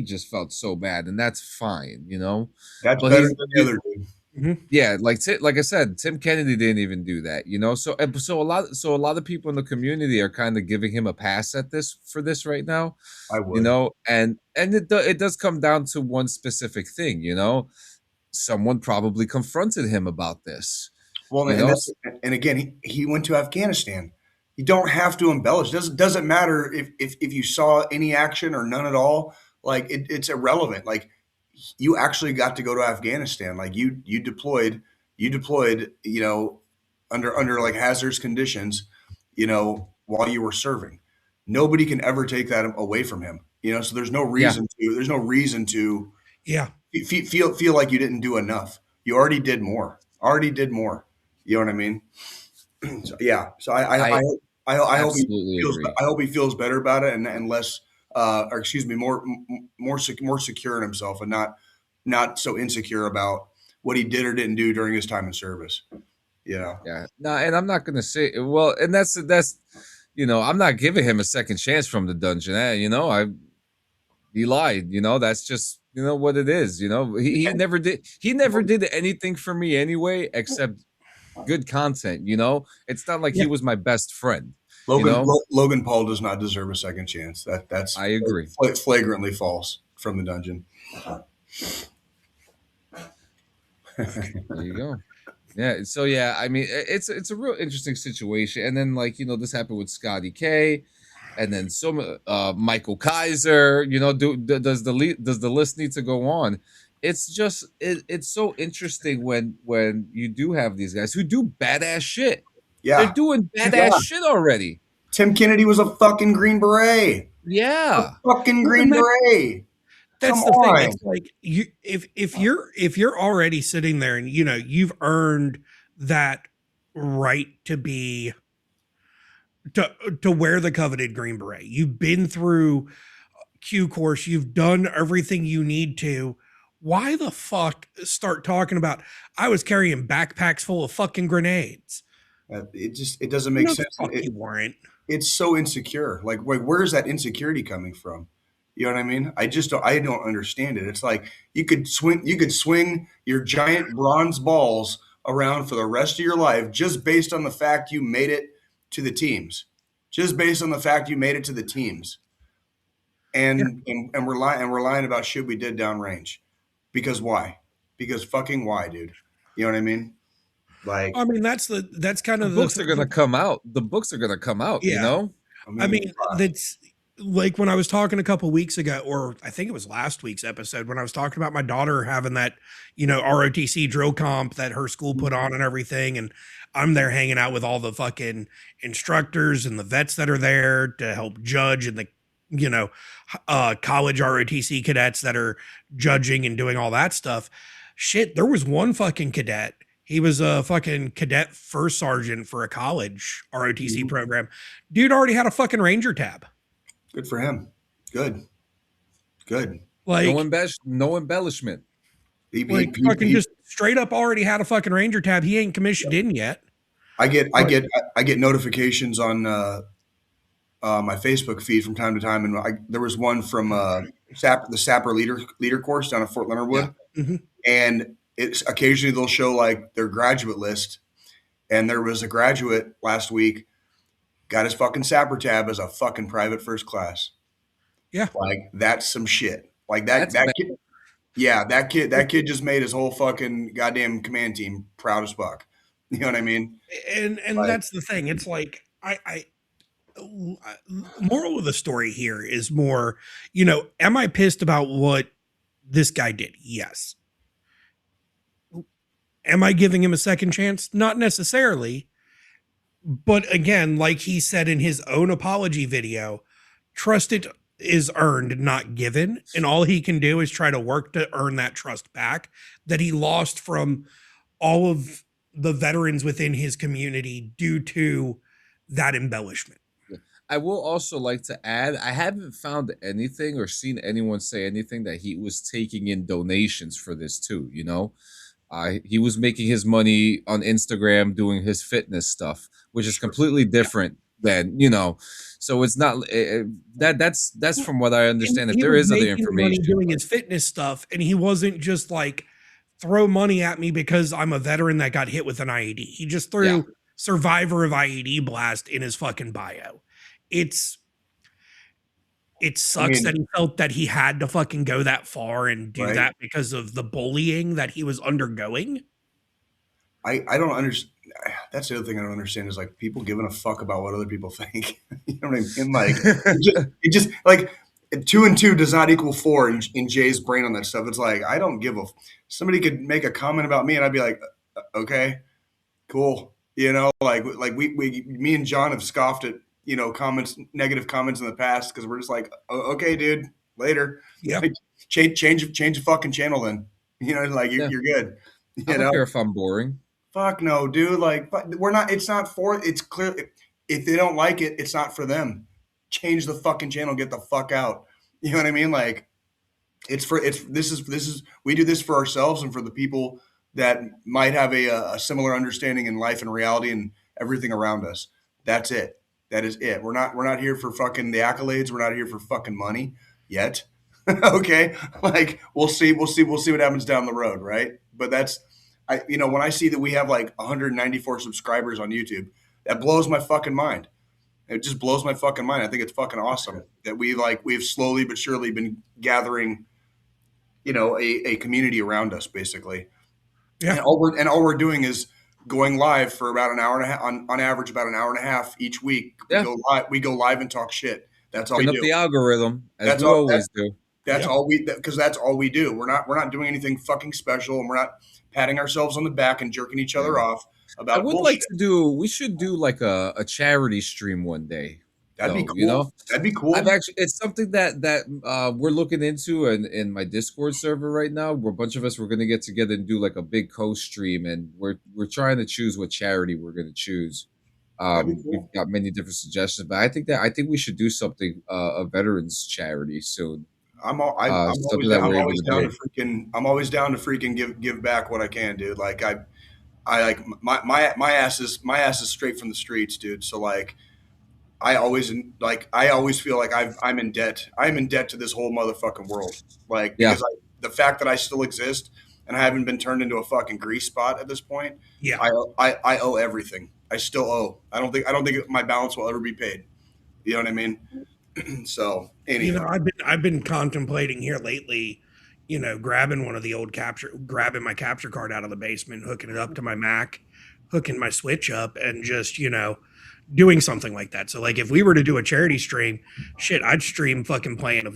just felt so bad, and that's fine, you know. That's But better he's than the other dude. yeah, like I said, Tim Kennedy didn't even do that, you know. So a lot of people in the community are kind of giving him a pass at this right now, I you would. know, and it does come down to one specific thing, you know. Someone probably confronted him about this, Well, you know. and again, he went to Afghanistan. You don't have to embellish. Doesn't matter if you saw any action or none at all. Like it's irrelevant. Like you actually got to go to Afghanistan. Like you deployed. You deployed. You know, under like hazardous conditions. You know, while you were serving, nobody can ever take that away from him. You know, so there's no Yeah, reason to. There's no reason to Yeah. feel like you didn't do enough. You already did more. Already did more. You know what I mean? So, yeah. So I I hope he absolutely feels. agree. I hope he feels better about it and less, or excuse me, more secure in himself and not so insecure about what he did or didn't do during his time in service. You know. Yeah, no, and I'm not gonna say well, and that's you know, I'm not giving him a second chance from the dungeon. You know, he lied. You know, that's just you know what it is. You know, he never did anything for me anyway, except good content. You know, it's not like Yeah. he was my best friend. You know, Logan Paul does not deserve a second chance. That's I agree. flagrantly false from the dungeon. There you go. Yeah. So yeah, I mean, it's a real interesting situation. And then like you know, this happened with Scotty K, and then Michael Kaiser. You know, does the list need to go on? It's just it's so interesting when you do have these guys who do badass shit. They're Yeah. doing Yeah. badass shit already. Tim Kennedy was a fucking Green Beret. A Yeah. fucking Well, Green and Beret. Come that's the thing. on. It's like you if you're already sitting there and you know you've earned that right to be to wear the coveted green beret. You've been through Q course, you've done everything you need to. Why the fuck start talking about I was carrying backpacks full of fucking grenades? It doesn't make No, the sense. fuck you weren't. It's so insecure. Like, where's that insecurity coming from? You know what I mean? I don't understand it. It's like you could swing your giant bronze balls around for the rest of your life just based on the fact you made it to the teams. Just based on the fact you made it to the teams. And relying about shit we did downrange. Because why? Because fucking why, dude? You know what I mean? Like, I mean, that's kind The of books are gonna come out. The books are gonna come out, you yeah. know? I mean, that's like when I was talking a couple weeks ago, or I think it was last week's episode, when I was talking about my daughter having that, you know, ROTC drill comp that her school put on and everything. And I'm there hanging out with all the fucking instructors and the vets that are there to help judge and the, you know, college ROTC cadets that are judging and doing all that stuff. Shit, there was one fucking cadet. He was a fucking cadet first sergeant for a college ROTC program. Dude already had a fucking ranger tab. good for him. Good. Like, No embellishment. fucking just straight up already had a fucking ranger tab. He ain't commissioned in yet. I get notifications on my Facebook feed from time to time, and there was one from the Sapper leader course down at Fort Leonard Wood, Mhm. and it's occasionally they'll show like their graduate list, and there was a graduate last week got his fucking Sapper tab as a fucking private first class. Yeah. Like that's some shit. Like that That's kid. Yeah, that kid just made his whole fucking goddamn command team proud as fuck. You know what I mean? And Like- that's the thing. It's like moral of the story here is more, you know, am I pissed about what this guy did? Yes. Am I giving him a second chance? Not necessarily. But again, like he said in his own apology video, trust it is earned, not given. And all he can do is try to work to earn that trust back that he lost from all of the veterans within his community due to that embellishment. I will also like to add, I haven't found anything or seen anyone say anything that he was taking in donations for this too, you know? He was making his money on Instagram doing his fitness stuff, which is completely different than, you know. So it's not that's from what I understand. If He there was is other making money information, doing his fitness stuff, and he wasn't just like throw money at me because I'm a veteran that got hit with an IED. He just yeah, threw survivor of IED blast in his fucking bio. It's it I sucks mean, that he felt that he had to fucking go that far and do right? that because of the bullying that he was undergoing. I don't understand. That's the other thing I don't understand is like people giving a fuck about what other people think. You know what I mean? Like it just like 2 and 2 does not equal 4 in Jay's brain on that stuff. It's like I don't give a. Somebody could make a comment about me and I'd be like, okay, cool. You know, like me and John have scoffed at comments, negative comments in the past because we're just like, okay, dude, later. Yeah. Like, change the fucking channel then. You know, like yeah. you're good. I You don't know. care if I'm boring. Fuck no, dude. Like, we're not. It's not for. It's clear. If they don't like it, it's not for them. Change the fucking channel. Get the fuck out. You know what I mean? Like, it's for. It's this is. We do this for ourselves and for the people that might have a similar understanding in life and reality and everything around us. That's it. That is it. We're not here for fucking the accolades. We're not here for fucking money yet. Okay, like we'll see what happens down the road, right? But that's when I see that we have like 194 subscribers on YouTube, that blows my fucking mind. It just blows my fucking mind. I think it's fucking awesome that we've slowly but surely been gathering, a community around us basically. Yeah. And all we're doing is going live for about an hour and a half on average, about an hour and a half each week. Yeah. We go live and talk shit. That's all we Turn up do. the algorithm as That's we all- always do. That's all because that's all we do. We're not doing anything fucking special, and we're not patting ourselves on the back and jerking each other off about I would bullshit. like to do. We should do like a charity stream one day. That'd be though, cool. You know, That'd be cool. it's something that we're looking into in my Discord server right now. Where a bunch of us we're gonna get together and do like a big co-stream, and we're trying to choose what charity we're gonna choose. That'd be cool. We've got many different suggestions, but I think we should do something a veterans charity soon. I'm always something that we're able to down do. to freaking. I'm always down to freaking give back what I can, dude. Like I like my ass is straight from the streets, dude. So like I always feel like I'm in debt. I'm in debt to this whole motherfucking world. Like Yeah. because the fact that I still exist and I haven't been turned into a fucking grease spot at this point. Yeah. I owe everything. I still owe. I don't think my balance will ever be paid. You know what I mean? So anyhow. I've been contemplating here lately, grabbing grabbing my capture card out of the basement, hooking it up to my Mac, hooking my Switch up, and just, doing something like that. So like if we were to do a charity stream, shit, I'd stream fucking playing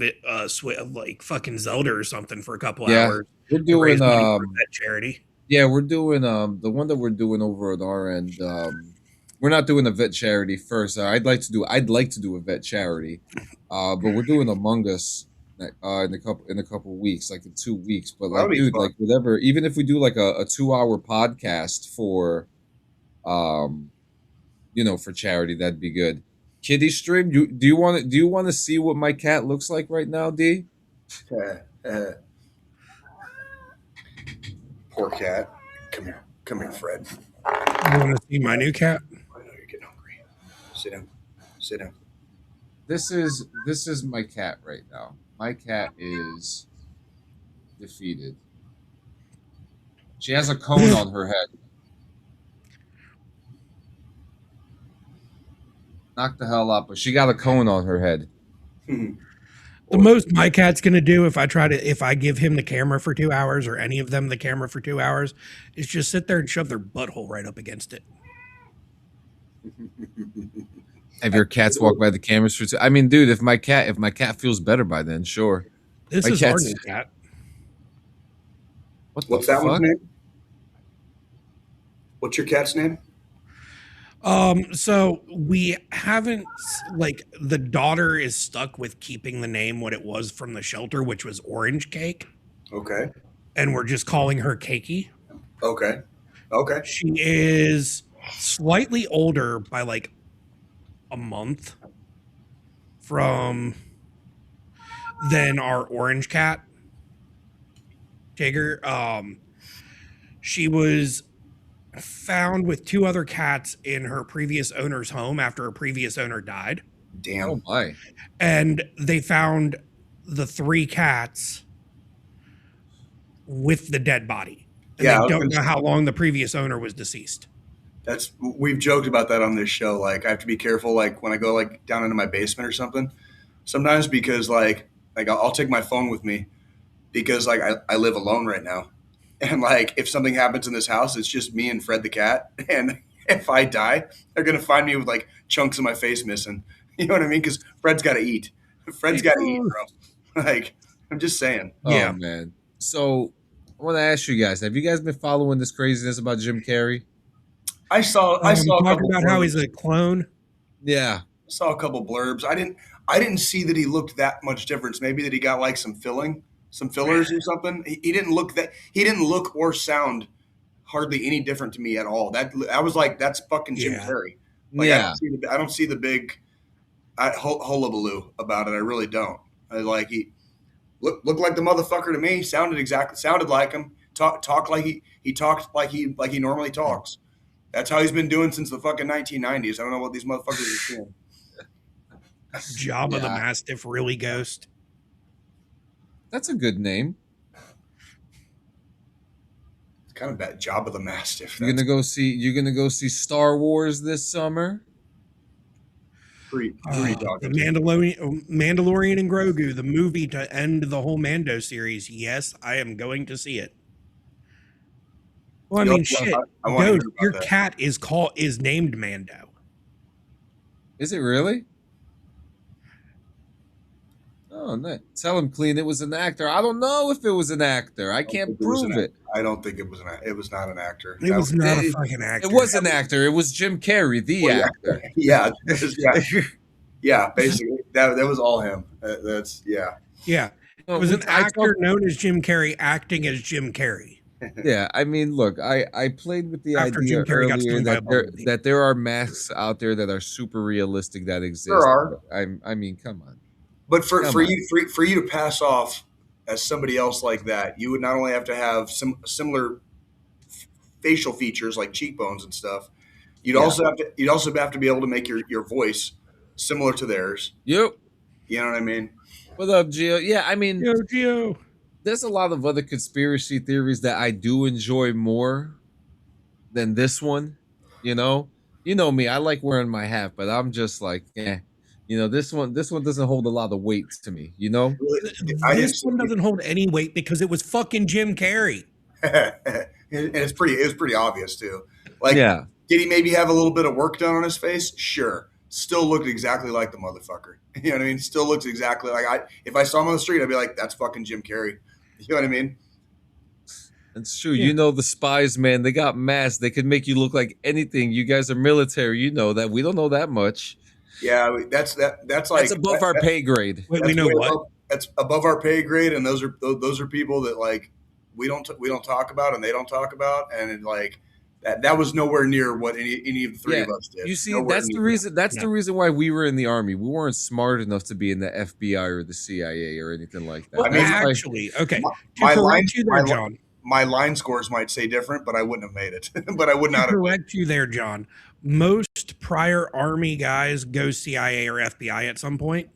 like fucking Zelda or something for a couple hours. We're to raise doing money for that charity. Yeah, we're doing the one that we're doing over at our end. We're not doing a vet charity first. I'd like to do a vet charity, but we're doing Among Us in a couple weeks, like in 2 weeks. But like, dude, like whatever. Even if we do like a 2-hour podcast for, for charity, that'd be good. Kitty stream. Do you want to see what my cat looks like right now, D? Poor cat. Come here, Fred. You want to see my new cat? I know you're getting hungry. Sit down. This is my cat right now. My cat is defeated. She has a cone on her head. Knock the hell up, but she got a cone on her head. The most my cat's gonna do if I give him the camera for 2 hours or any of them the camera for 2 hours is just sit there and shove their butthole right up against it. Have your cats walk by the cameras for 2? I mean, dude, if my cat feels better by then, sure. This My is our cat's- new cat. What's that one's name? What's your cat's name? So we haven't like the daughter is stuck with keeping the name what it was from the shelter, which was Orange Cake, Okay. and we're just calling her Cakey. Okay. She is slightly older by like a month. than our orange cat, Tigger. She was found with 2 other cats in her previous owner's home after her previous owner died. Damn. Oh my. And they found the 3 cats with the dead body. And Yeah, I they was don't gonna know say- how long the previous owner was deceased. We've joked about that on this show. Like, I have to be careful, like when I go like down into my basement or something, sometimes because like I'll take my phone with me because like I live alone right now. And like if something happens in this house, it's just me and Fred the cat. And if I die, they're gonna find me with like chunks of my face missing. You know what I mean? Because Fred's got to eat. Fred's got to eat, bro. Like, I'm just saying. Yeah. Oh man. So I want to ask you guys: have you guys been following this craziness about Jim Carrey? I saw a Talking couple about how blurbs. he's a clone. Yeah. Saw a couple blurbs. I didn't see that he looked that much difference. Maybe that he got like some fillers or something. He didn't look or sound hardly any different to me at all. I was like, that's fucking Jim Yeah. Carrey. Like Yeah. I don't see the big hullabaloo about it. I really don't. He looked like the motherfucker to me. Sounded like him. Talked like he talked like he normally talks. That's how he's been doing since the fucking 1990s. I don't know what these motherfuckers are seeing. Jabba the Yeah. Mastiff really ghost. That's a good name. It's kind of bad. Jabba the Mastiff. You're gonna go see Star Wars this summer? Pretty The Mandalorian and Grogu, the movie to end the whole Mando series. Yes, I am going to see it. Well, I Yo, mean, shit. I wanna hear Ghost, about your that. cat is named Mando. Is it really? Oh, no. Tell him, Clean, it was an actor. I don't know if it was an actor. I can't prove it. I don't think it was it was not an actor. It was not a fucking actor. It was an actor. It was Jim Carrey, the actor. Yeah, yeah. Basically, that was all him. That's yeah. Yeah. It was an actor known as Jim Carrey acting as Jim Carrey. Yeah, I mean, look, I played with the After idea Jim Carrey got earlier stung by a that there bumblebee. that there are masks out there that are super realistic that exist. There are. I mean, come on. But for Come on. you to pass off as somebody else like that, you would not only have to have some similar facial features like cheekbones and stuff. You'd also have to be able to make your voice similar to theirs. Yep. You know what I mean? What up, Gio? Yeah, I mean, Yo, Gio. there's a lot of other conspiracy theories that I do enjoy more than this one. You know me. I like wearing my hat, but I'm just like, this one doesn't hold a lot of weight to me. You know, This one doesn't hold any weight because it was fucking Jim Carrey. and it was pretty obvious too. Like, yeah. did he maybe have a little bit of work done on his face? Sure. Still looked exactly like the motherfucker. You know what I mean? Still looks exactly like if I saw him on the street, I'd be like, that's fucking Jim Carrey. You know what I mean? It's true. You know the spies, man. They got masks. They could make you look like anything. You guys are military. You know that. We don't know that much. Yeah, that's like That's above our pay grade. Wait, we know way what? that's above our pay grade, and those are people that like we don't talk about, and they don't talk about, and it, like that was nowhere near what any of the three of us did. You see, Nowhere that's the near. reason. That's the reason why we were in the army. We weren't smart enough to be in the FBI or the CIA or anything like that. Well, That's why- actually, okay. My To line- correct you there, my- John. My line scores might say different, but I wouldn't have made it. But I would not To have. correct you there, John. Most prior Army guys go CIA or FBI at some point.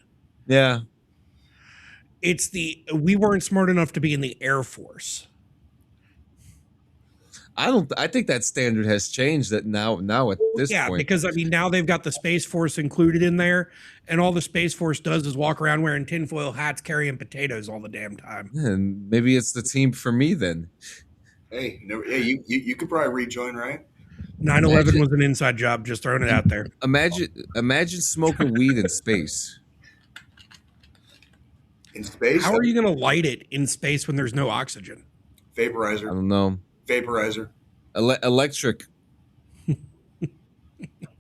yeah. We weren't smart enough to be in the Air Force. I think that standard has changed. That now at this Yeah, point. because I mean now they've got the Space Force included in there, and all the Space Force does is walk around wearing tinfoil hats, carrying potatoes all the damn time. And maybe it's the team for me then. Hey, you could probably rejoin, right? 9/11 was an inside job. Just throwing it out there. Imagine smoking weed in space. In space, How are you going to light it in space when there's no oxygen? I vaporizer? don't know. Vaporizer. Electric. Got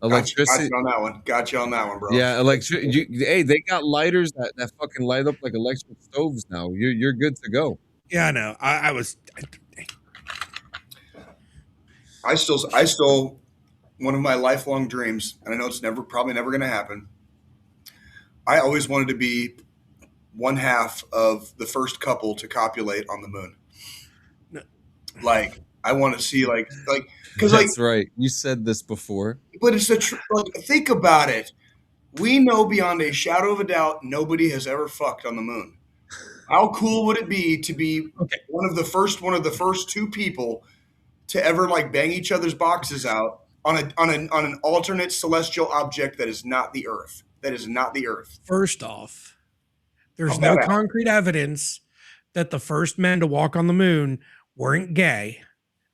Electricity. you on that one. Got you on that one, bro. Yeah, hey, they got lighters that fucking light up like electric stoves now. You're good to go. Yeah, I know. I still one of my lifelong dreams, and I know it's probably never going to happen, I always wanted to be one half of the first couple to copulate on the moon. Like, I want to see because That's right. You said this before. but it's think about it. We know beyond a shadow of a doubt nobody has ever fucked on the moon. How cool would it be to be one of the first two people to ever like bang each other's boxes out on an alternate celestial object that is not the Earth? That is not the Earth. First off, there's no concrete evidence that the first men to walk on the moon weren't gay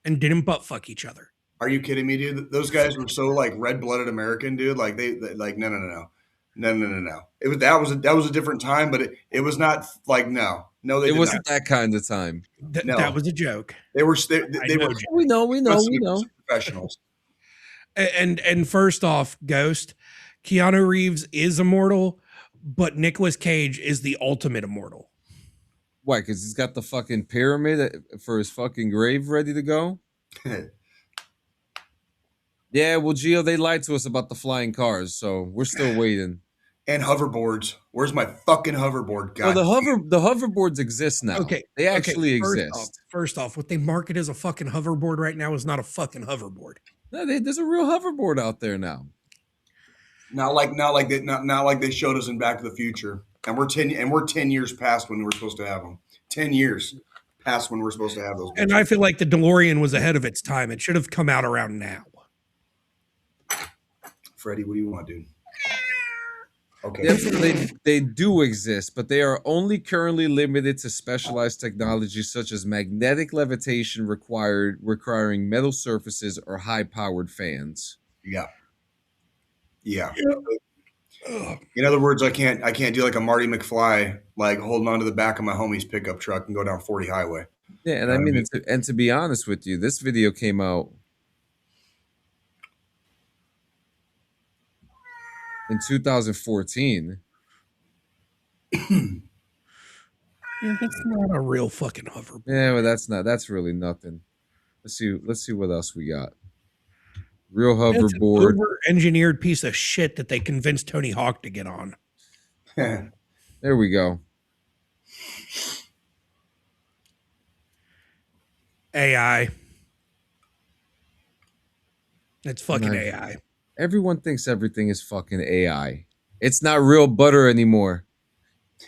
and didn't butt fuck each other. Are you kidding me, dude? Those guys were so like red-blooded American, dude. Like they like no. That was a different time, but it was not like no. It wasn't that kind of time. No. That was a joke. They were we know professionals. And first off, Ghost, Keanu Reeves is immortal, but Nicolas Cage is the ultimate immortal. Why? Because he's got the fucking pyramid for his fucking grave ready to go. Yeah, well, Gio, they lied to us about the flying cars, so we're still waiting. And hoverboards. Where's my fucking hoverboard, guy? Well, the hoverboards exist now. Okay, they actually exist. First off, what they market as a fucking hoverboard right now is not a fucking hoverboard. No, there's a real hoverboard out there now. Not like they showed us in Back to the Future, and we're 10 years past when we're supposed to have them. 10 years past when we're supposed to have those. And I feel like the DeLorean was ahead of its time. It should have come out around now. Freddie, what do you want, dude? Okay. Yes, they do exist, but they are only currently limited to specialized technologies such as magnetic levitation requiring metal surfaces or high-powered fans. Yeah. In other words, I can't do like a Marty McFly, like holding onto the back of my homie's pickup truck and go down 40 highway. Yeah, and I mean, to be honest with you, this video came out in 2014. Yeah, that's not a real fucking hoverboard. Yeah, well, that's really nothing. Let's see what else we got. Real hoverboard. Engineered piece of shit that they convinced Tony Hawk to get on. There we go. AI. It's fucking AI. Everyone thinks everything is fucking AI. It's not real butter anymore.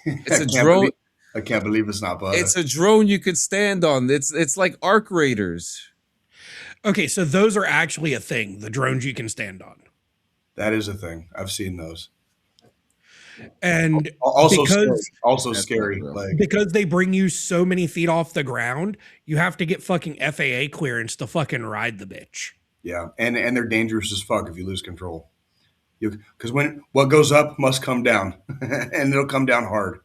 It's a drone. I can't believe it's not butter. It's a drone you could stand on. It's like Arc Raiders. Okay, so those are actually a thing, the drones you can stand on. That is a thing. I've seen those. And also scary. Like, because they bring you so many feet off the ground, you have to get fucking FAA clearance to fucking ride the bitch. Yeah, and they're dangerous as fuck if you lose control. Because when what goes up must come down, and it'll come down hard.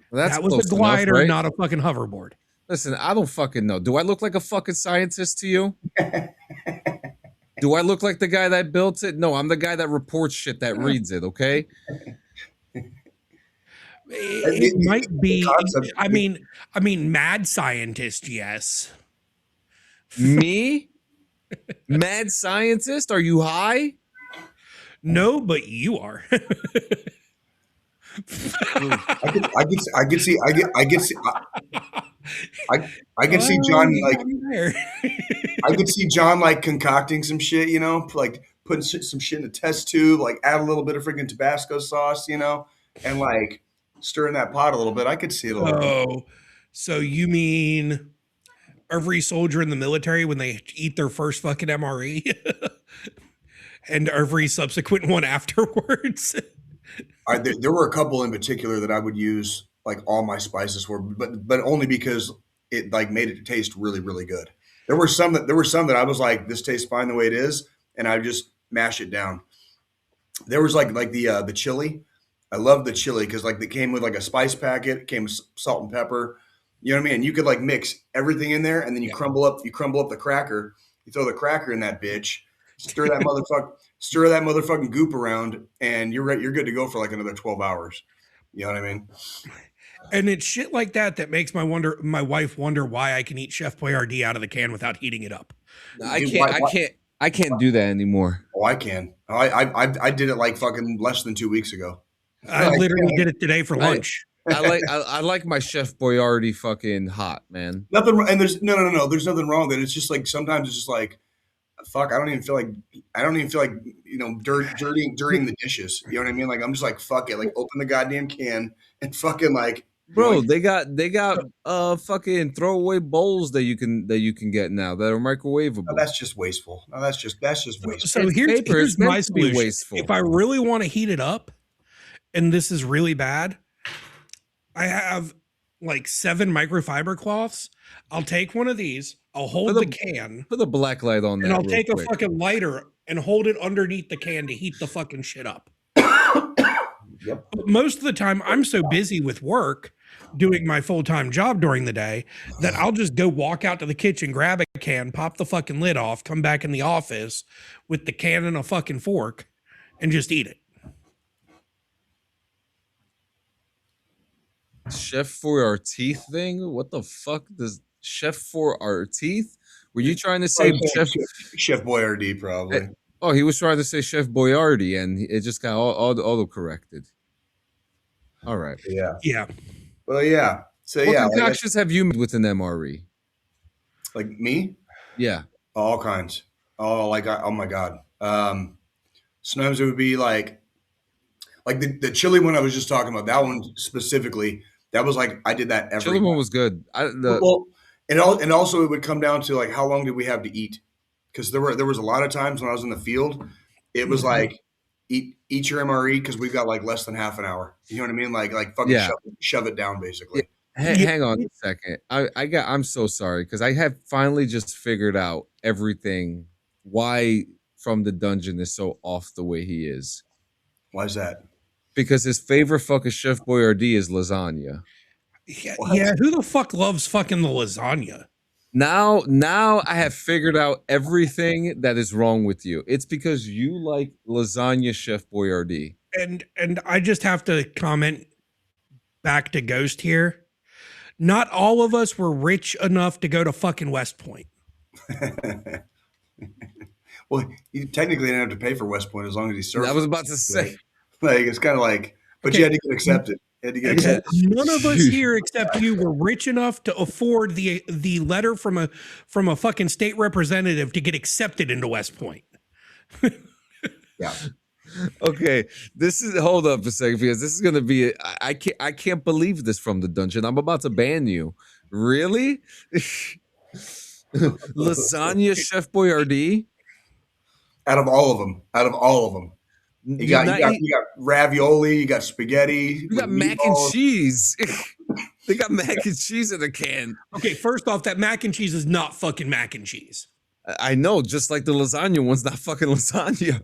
Well, that was a glider, enough, right? Not a fucking hoverboard. Listen, I don't fucking know. Do I look like a fucking scientist to you? Do I look like the guy that built it? No, I'm the guy that reports shit that reads it, okay? It might be. I mean, mad scientist, yes. Me? Mad scientist? Are you high? No, but you are. I can see John like I could see John like concocting some shit, you know, like putting some shit in a test tube, like add a little bit of freaking Tabasco sauce, you know, and like stirring that pot a little bit. I could see it a little bit. Oh, so you mean every soldier in the military when they eat their first fucking MRE and every subsequent one afterwards? There were a couple in particular that I would use like all my spices for, but only because it like made it taste really, really good. There were some that I was like, this tastes fine the way it is, and I just mash it down. There was like the chili. I love the chili because like they came with like a spice packet, it came with salt and pepper. You know what I mean? You could like mix everything in there, and then you crumble up the cracker. You throw the cracker in that bitch, stir that motherfucking goop around, and you're good to go for like another 12 hours. You know what I mean? And it's shit like that makes my wife wonder why I can eat Chef Boyardee out of the can without heating it up. No, I can't. I can't do that anymore. Oh, I can. I did it like fucking less than 2 weeks ago. I literally did it today for lunch. I like my Chef Boyardee fucking hot, man. Nothing, and there's no. There's nothing wrong with it. It's just like sometimes it's just like, fuck. I don't even feel like dirtying the dishes. You know what I mean? Like I'm just like, fuck it. Like open the goddamn can and fucking like. Bro, they got fucking throwaway bowls that you can get now that are microwavable. No, that's just wasteful. No, that's just wasteful. So here's my solution. Wasteful. If I really want to heat it up, and this is really bad, I have like 7 microfiber cloths. I'll take one of these. I'll hold the can. Put the black light on that. And I'll take a fucking lighter and hold it underneath the can to heat the fucking shit up. Yep. But most of the time, I'm so busy with work doing my full-time job during the day that I'll just go walk out to the kitchen, grab a can, pop the fucking lid off, come back in the office with the can and a fucking fork and just eat it. Chef for our teeth thing? What the fuck does Chef for our teeth? Were you trying to say Chef Boyardee probably? Oh, he was trying to say Chef Boyardee, and it just got auto corrected. All right. Yeah. Well, yeah. So what concoctions have you made with an MRE? Like me? Yeah. All kinds. Oh, like oh my god. Sometimes it would be like the chili one I was just talking about. That one specifically. That was like I did that every. Chili one was good. And also it would come down to like how long did we have to eat? Because there was a lot of times when I was in the field, it was like eat your MRE because we've got like less than half an hour. You know what I mean? Like fucking shove it down basically. Hang on a second. I'm so sorry because I have finally just figured out everything why From the Dungeon is so off the way he is. Why is that? Because his favorite fucking Chef Boyardee is lasagna. Yeah, who the fuck loves fucking the lasagna? Now I have figured out everything that is wrong with you. It's because you like lasagna Chef Boyardee. And I just have to comment back to Ghost here. Not all of us were rich enough to go to fucking West Point. Well, you technically didn't have to pay for West Point as long as he served. I was about to say. Like it's kind of like, but you had to get accepted. None of us here except you were rich enough to afford the letter from a fucking state representative to get accepted into West Point. Yeah. Okay, hold up a second because this is gonna be. I can't believe this From the Dungeon. I'm about to ban you. Really? Lasagna Chef Boyardee? Out of all of them. You got ravioli, you got spaghetti. You got mac and cheese. They got mac and cheese in a can. Okay, first off, that mac and cheese is not fucking mac and cheese. I know, just like the lasagna one's not fucking lasagna.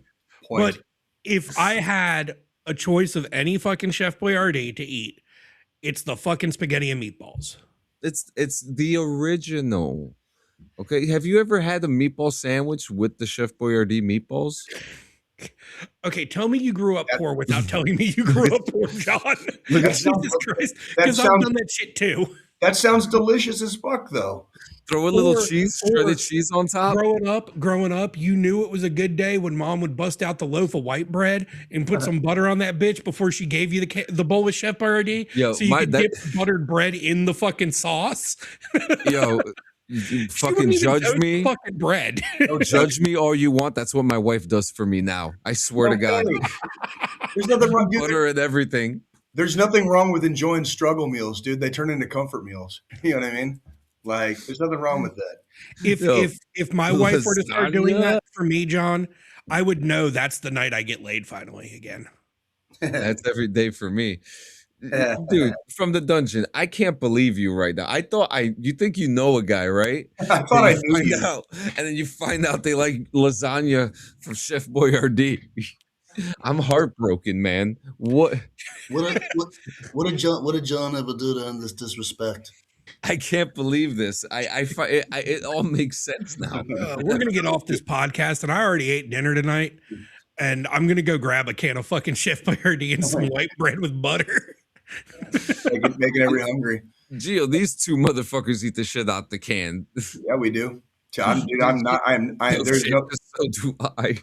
But if I had a choice of any fucking Chef Boyardee to eat, it's the fucking spaghetti and meatballs. It's the original. Okay, have you ever had a meatball sandwich with the Chef Boyardee meatballs? Okay, tell me you grew up poor without telling me you grew up poor, John. Jesus Christ, because I've done that shit too. That sounds delicious as fuck, though. Throw a little shredded cheese on top. Growing up, you knew it was a good day when mom would bust out the loaf of white bread and put some butter on that bitch before she gave you the bowl with Chef Boyardee, so you could dip buttered bread in the fucking sauce. Yo. You fucking judge me. Fucking bread. Judge me all you want. That's what my wife does for me now. I swear to God. There's nothing wrong. Butter and everything. There's nothing wrong with enjoying struggle meals, dude. They turn into comfort meals. You know what I mean? Like, there's nothing wrong with that. If my wife were to start doing that for me, John, I would know that's the night I get laid finally again. That's every day for me. Dude, From the Dungeon, I can't believe you right now. You think you know a guy, right? I thought I knew you. And then you find out they like lasagna from Chef Boyardee. I'm heartbroken, man. What did John ever do to earn this disrespect? I can't believe this. It all makes sense now. We're gonna get off this podcast, and I already ate dinner tonight, and I'm gonna go grab a can of fucking Chef Boyardee and some white bread with butter. Making everyone hungry. Gio, these two motherfuckers eat the shit out the can. Yeah, we do. I'm not. There's no. So do I.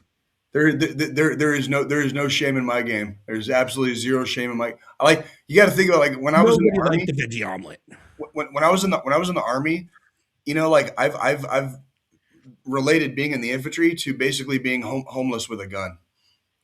There is no shame in my game. There's absolutely zero shame in my. You got to think about when I was in the army. The veggie omelet. When I was in the army, like I've related being in the infantry to basically being homeless with a gun,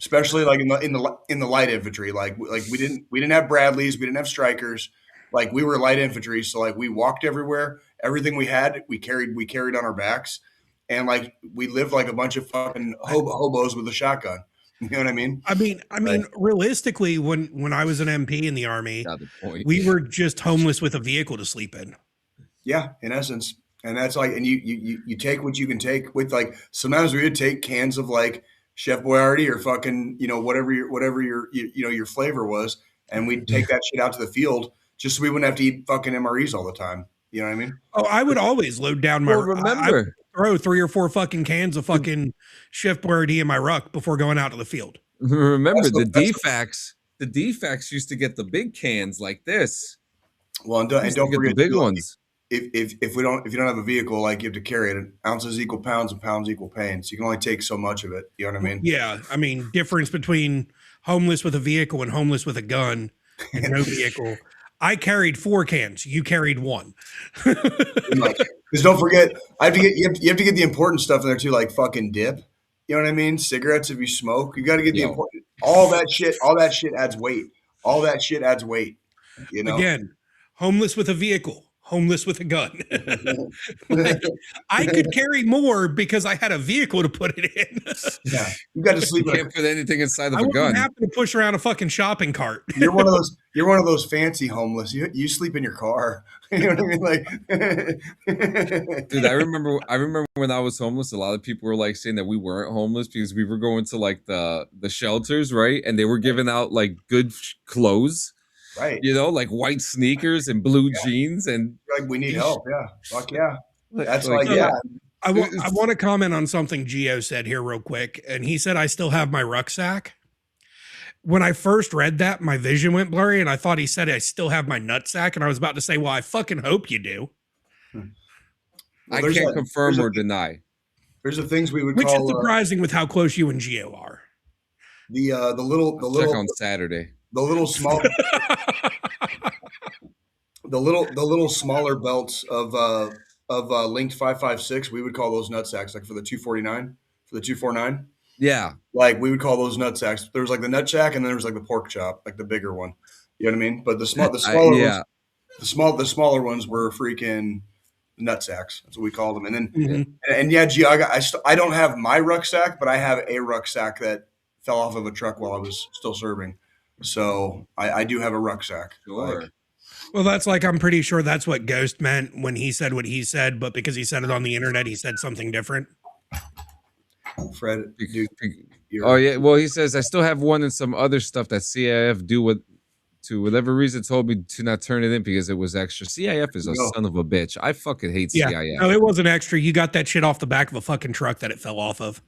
especially like in the light infantry. Like we didn't have Bradleys, we didn't have Strikers. Like we were light infantry, so like we walked everywhere. Everything we had, we carried on our backs. And like we lived like a bunch of fucking hobos with a shotgun. You know what I mean? I mean, realistically, when I was an MP in the army, we were just homeless with a vehicle to sleep in. Yeah, in essence, and that's like, and you take what you can take with like. Sometimes we would take cans of like Chef Boyardee or fucking whatever your flavor was, and we'd take that shit out to the field just so we wouldn't have to eat fucking MREs all the time. You know what I mean? Oh, I would always load down my. Remember. Throw 3 or 4 fucking cans of fucking Chef Boyardee in my ruck before going out to the field. Remember the DFACs used to get the big cans like this. Well, and don't forget the big ones. If you don't have a vehicle, like you have to carry it. Ounces equal pounds and pounds equal pain. So you can only take so much of it. You know what I mean? Yeah, I mean difference between homeless with a vehicle and homeless with a gun and no vehicle. I carried 4 cans. You carried 1. Because don't forget, you have to get the important stuff in there too, like fucking dip. You know what I mean? Cigarettes if you smoke, you got to get the important. All that shit adds weight. All that shit adds weight. You know. Again, homeless with a vehicle. Homeless with a gun. Like, I could carry more because I had a vehicle to put it in. Yeah, you got to sleep. You can't put anything inside of a gun. I happen to push around a fucking shopping cart. You're one of those fancy homeless. You sleep in your car. You know what I mean? Like, dude, I remember when I was homeless. A lot of people were like saying that we weren't homeless because we were going to like the shelters, right? And they were giving out like good clothes. Right. Like white sneakers and blue jeans, and like we need help. Yeah. Fuck yeah. That's like, yeah. I want to comment on something Gio said here real quick. And he said, I still have my rucksack. When I first read that, my vision went blurry and I thought he said, I still have my nutsack. And I was about to say, well, I fucking hope you do. I can't confirm or deny. There's the things we would Which call. Is surprising with how close you and Gio are. The little check on Saturday. The little small, the little smaller belts of linked 5.56. We would call those nutsacks, like for the 249, for the 249. Yeah, like we would call those nutsacks. There was like the nutsack, and then there was like the pork chop, like the bigger one. You know what I mean? But the smaller ones, the smaller ones were freaking nutsacks. That's what we called them. And then and yeah, gee, I don't have my rucksack, but I have a rucksack that fell off of a truck while I was still serving. So I do have a rucksack. Sure. Well, that's like, I'm pretty sure that's what Ghost meant when he said what he said, but because he said it on the internet, he said something different. Fred, dude, oh yeah. Well, he says I still have one and some other stuff that CIF to whatever reason told me to not turn it in because it was extra. CIF is a son of a bitch. I fucking hate CIF. No, it wasn't extra. You got that shit off the back of a fucking truck that it fell off of.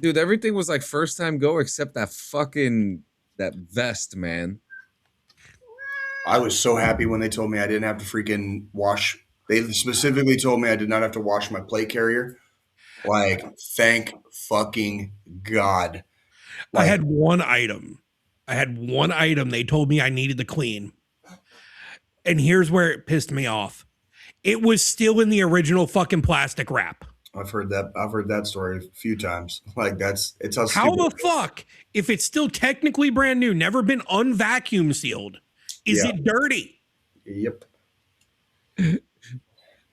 Dude, everything was like first time go except that vest, man. I was so happy when they told me I didn't have to freaking wash. They specifically told me I did not have to wash my plate carrier. Like, thank fucking God. Like, I had one item they told me I needed to clean. And here's where it pissed me off. It was still in the original fucking plastic wrap. I've heard that story a few times. Like it's how the fuck, if it's still technically brand new, never been unvacuum sealed, is it dirty? Yep.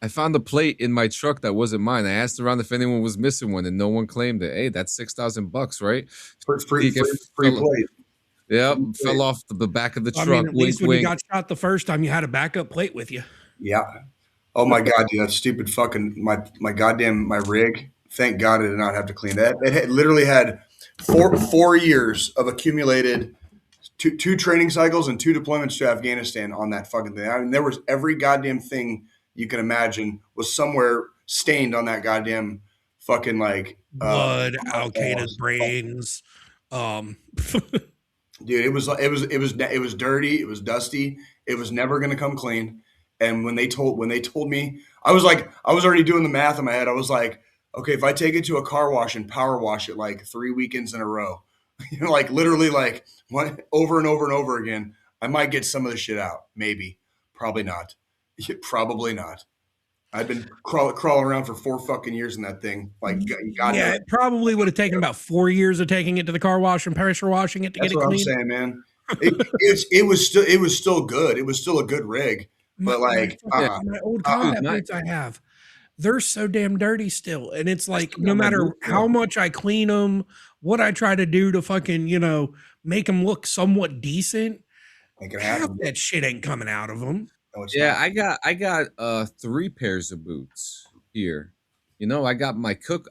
I found a plate in my truck that wasn't mine. I asked around if anyone was missing one, and no one claimed it. Hey, that's $6,000, right? Free plate. Yep, fell off the back of the truck. At least when you got shot the first time, you had a backup plate with you. Yeah. Oh my God, dude, that stupid fucking my goddamn rig. Thank God I did not have to clean that. It literally had four years of accumulated two training cycles and 2 deployments to Afghanistan on that fucking thing. I mean, there was every goddamn thing you can imagine was somewhere stained on that goddamn fucking like blood, allocated brains. Dude, it was dirty. It was dusty. It was never going to come clean. And when they told me, I was already doing the math in my head. I was like, okay, if I take it to a car wash and power wash it like 3 weekends in a row, like literally like one over and over and over again, I might get some of the shit out. Maybe, probably not. Probably not. I've been crawling around for 4 fucking years in that thing. Like, God yeah, it probably would have taken about 4 years of taking it to the car wash and pressure washing it to That's get it what clean. I'm saying, man. It was still good. It was still a good rig, but like my old combat boots I have, they're so damn dirty still, and it's like no matter how much I clean them, what I try to do to fucking make them look somewhat decent, half that shit ain't coming out of them. Yeah, I got 3 pairs of boots here. I got my cook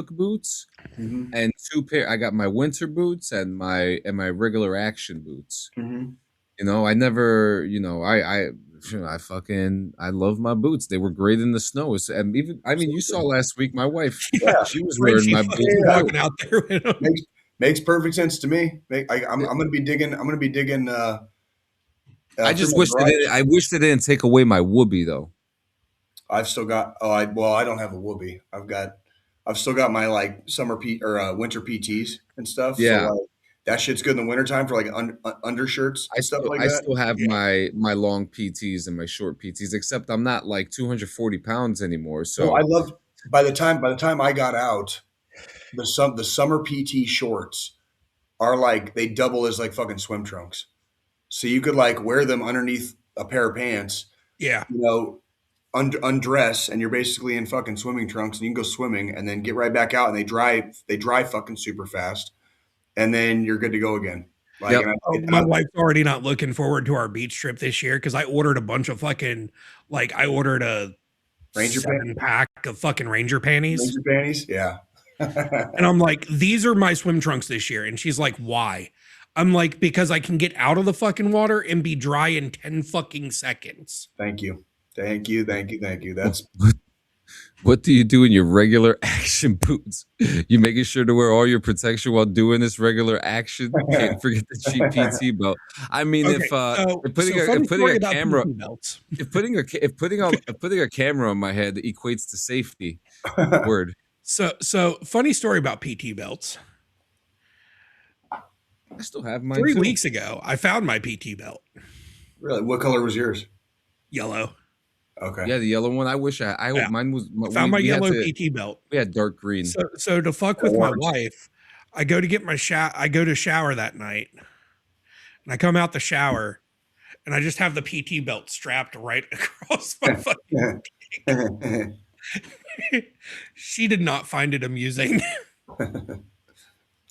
boots, and 2 pair. I got my winter boots and my regular action boots. I never, I love my boots. They were great in the snow. And even, you saw last week my wife, she was wearing my boots walking out there with them. Makes perfect sense to me. I'm gonna be digging. I just wish I wish they didn't take away my whoopee though. I've still got. I don't have a whoopee. I've still got my like summer or winter PTs and stuff. Yeah, so, like, that shit's good in the wintertime for like undershirts and stuff like that. I still have my long PTs and my short PTs, except I'm not like 240 pounds anymore. So I love. By the time I got out, the summer PT shorts are like they double as like fucking swim trunks. So you could like wear them underneath a pair of pants. Yeah. Undress, and you're basically in fucking swimming trunks, and you can go swimming and then get right back out, and they dry fucking super fast, and then you're good to go again. Like, my wife's already not looking forward to our beach trip this year because I ordered a bunch of fucking I ordered a Ranger 7-pack of fucking Ranger panties. Ranger panties, yeah. And I'm like, these are my swim trunks this year, and she's like, why? I'm like, because I can get out of the fucking water and be dry in 10 fucking seconds. Thank you. That's what do you do in your regular action boots? You making sure to wear all your protection while doing this regular action. Can't forget the cheap PT belt. I mean, if putting a camera on my head equates to safety, word. So funny story about PT belts. I still have mine. 3 weeks ago, I found my PT belt. Really? What color was yours? Yellow. Okay. Yeah, the yellow one. I wish mine was. Found my yellow PT belt. We had dark green. So to fuck with my wife, I go to get my I go to shower that night, and I come out the shower, and I just have the PT belt strapped right across my fucking dick. She did not find it amusing.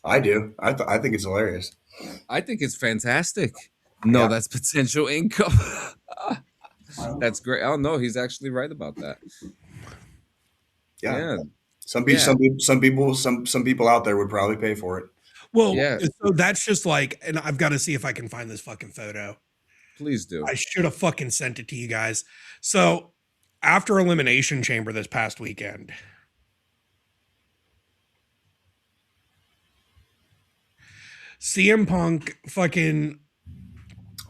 I do. I think it's hilarious. I think it's fantastic. No, that's potential income. That's great. Oh no, he's actually right about that. Yeah. Some people out there would probably pay for it. Well, so that's just like, and I've got to see if I can find this fucking photo. Please do. I should have fucking sent it to you guys. So after Elimination Chamber this past weekend, CM Punk fucking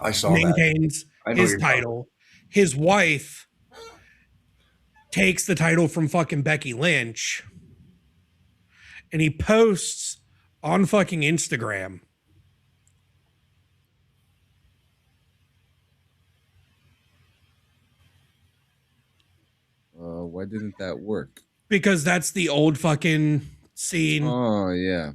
maintains his title. His wife takes the title from fucking Becky Lynch, and he posts on fucking Instagram. Why didn't that work? Because that's the old fucking scene. Oh yeah.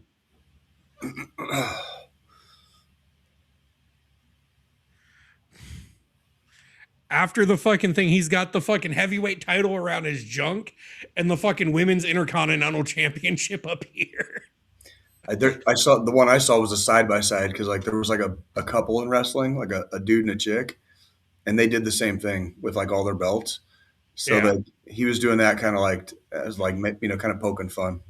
After the fucking thing, he's got the fucking heavyweight title around his junk and the fucking women's intercontinental championship up here. I saw the one I saw was a side by side because like there was like a couple in wrestling, like a dude and a chick, and they did the same thing with like all their belts. So that he was doing that kind of like as like kind of poking fun.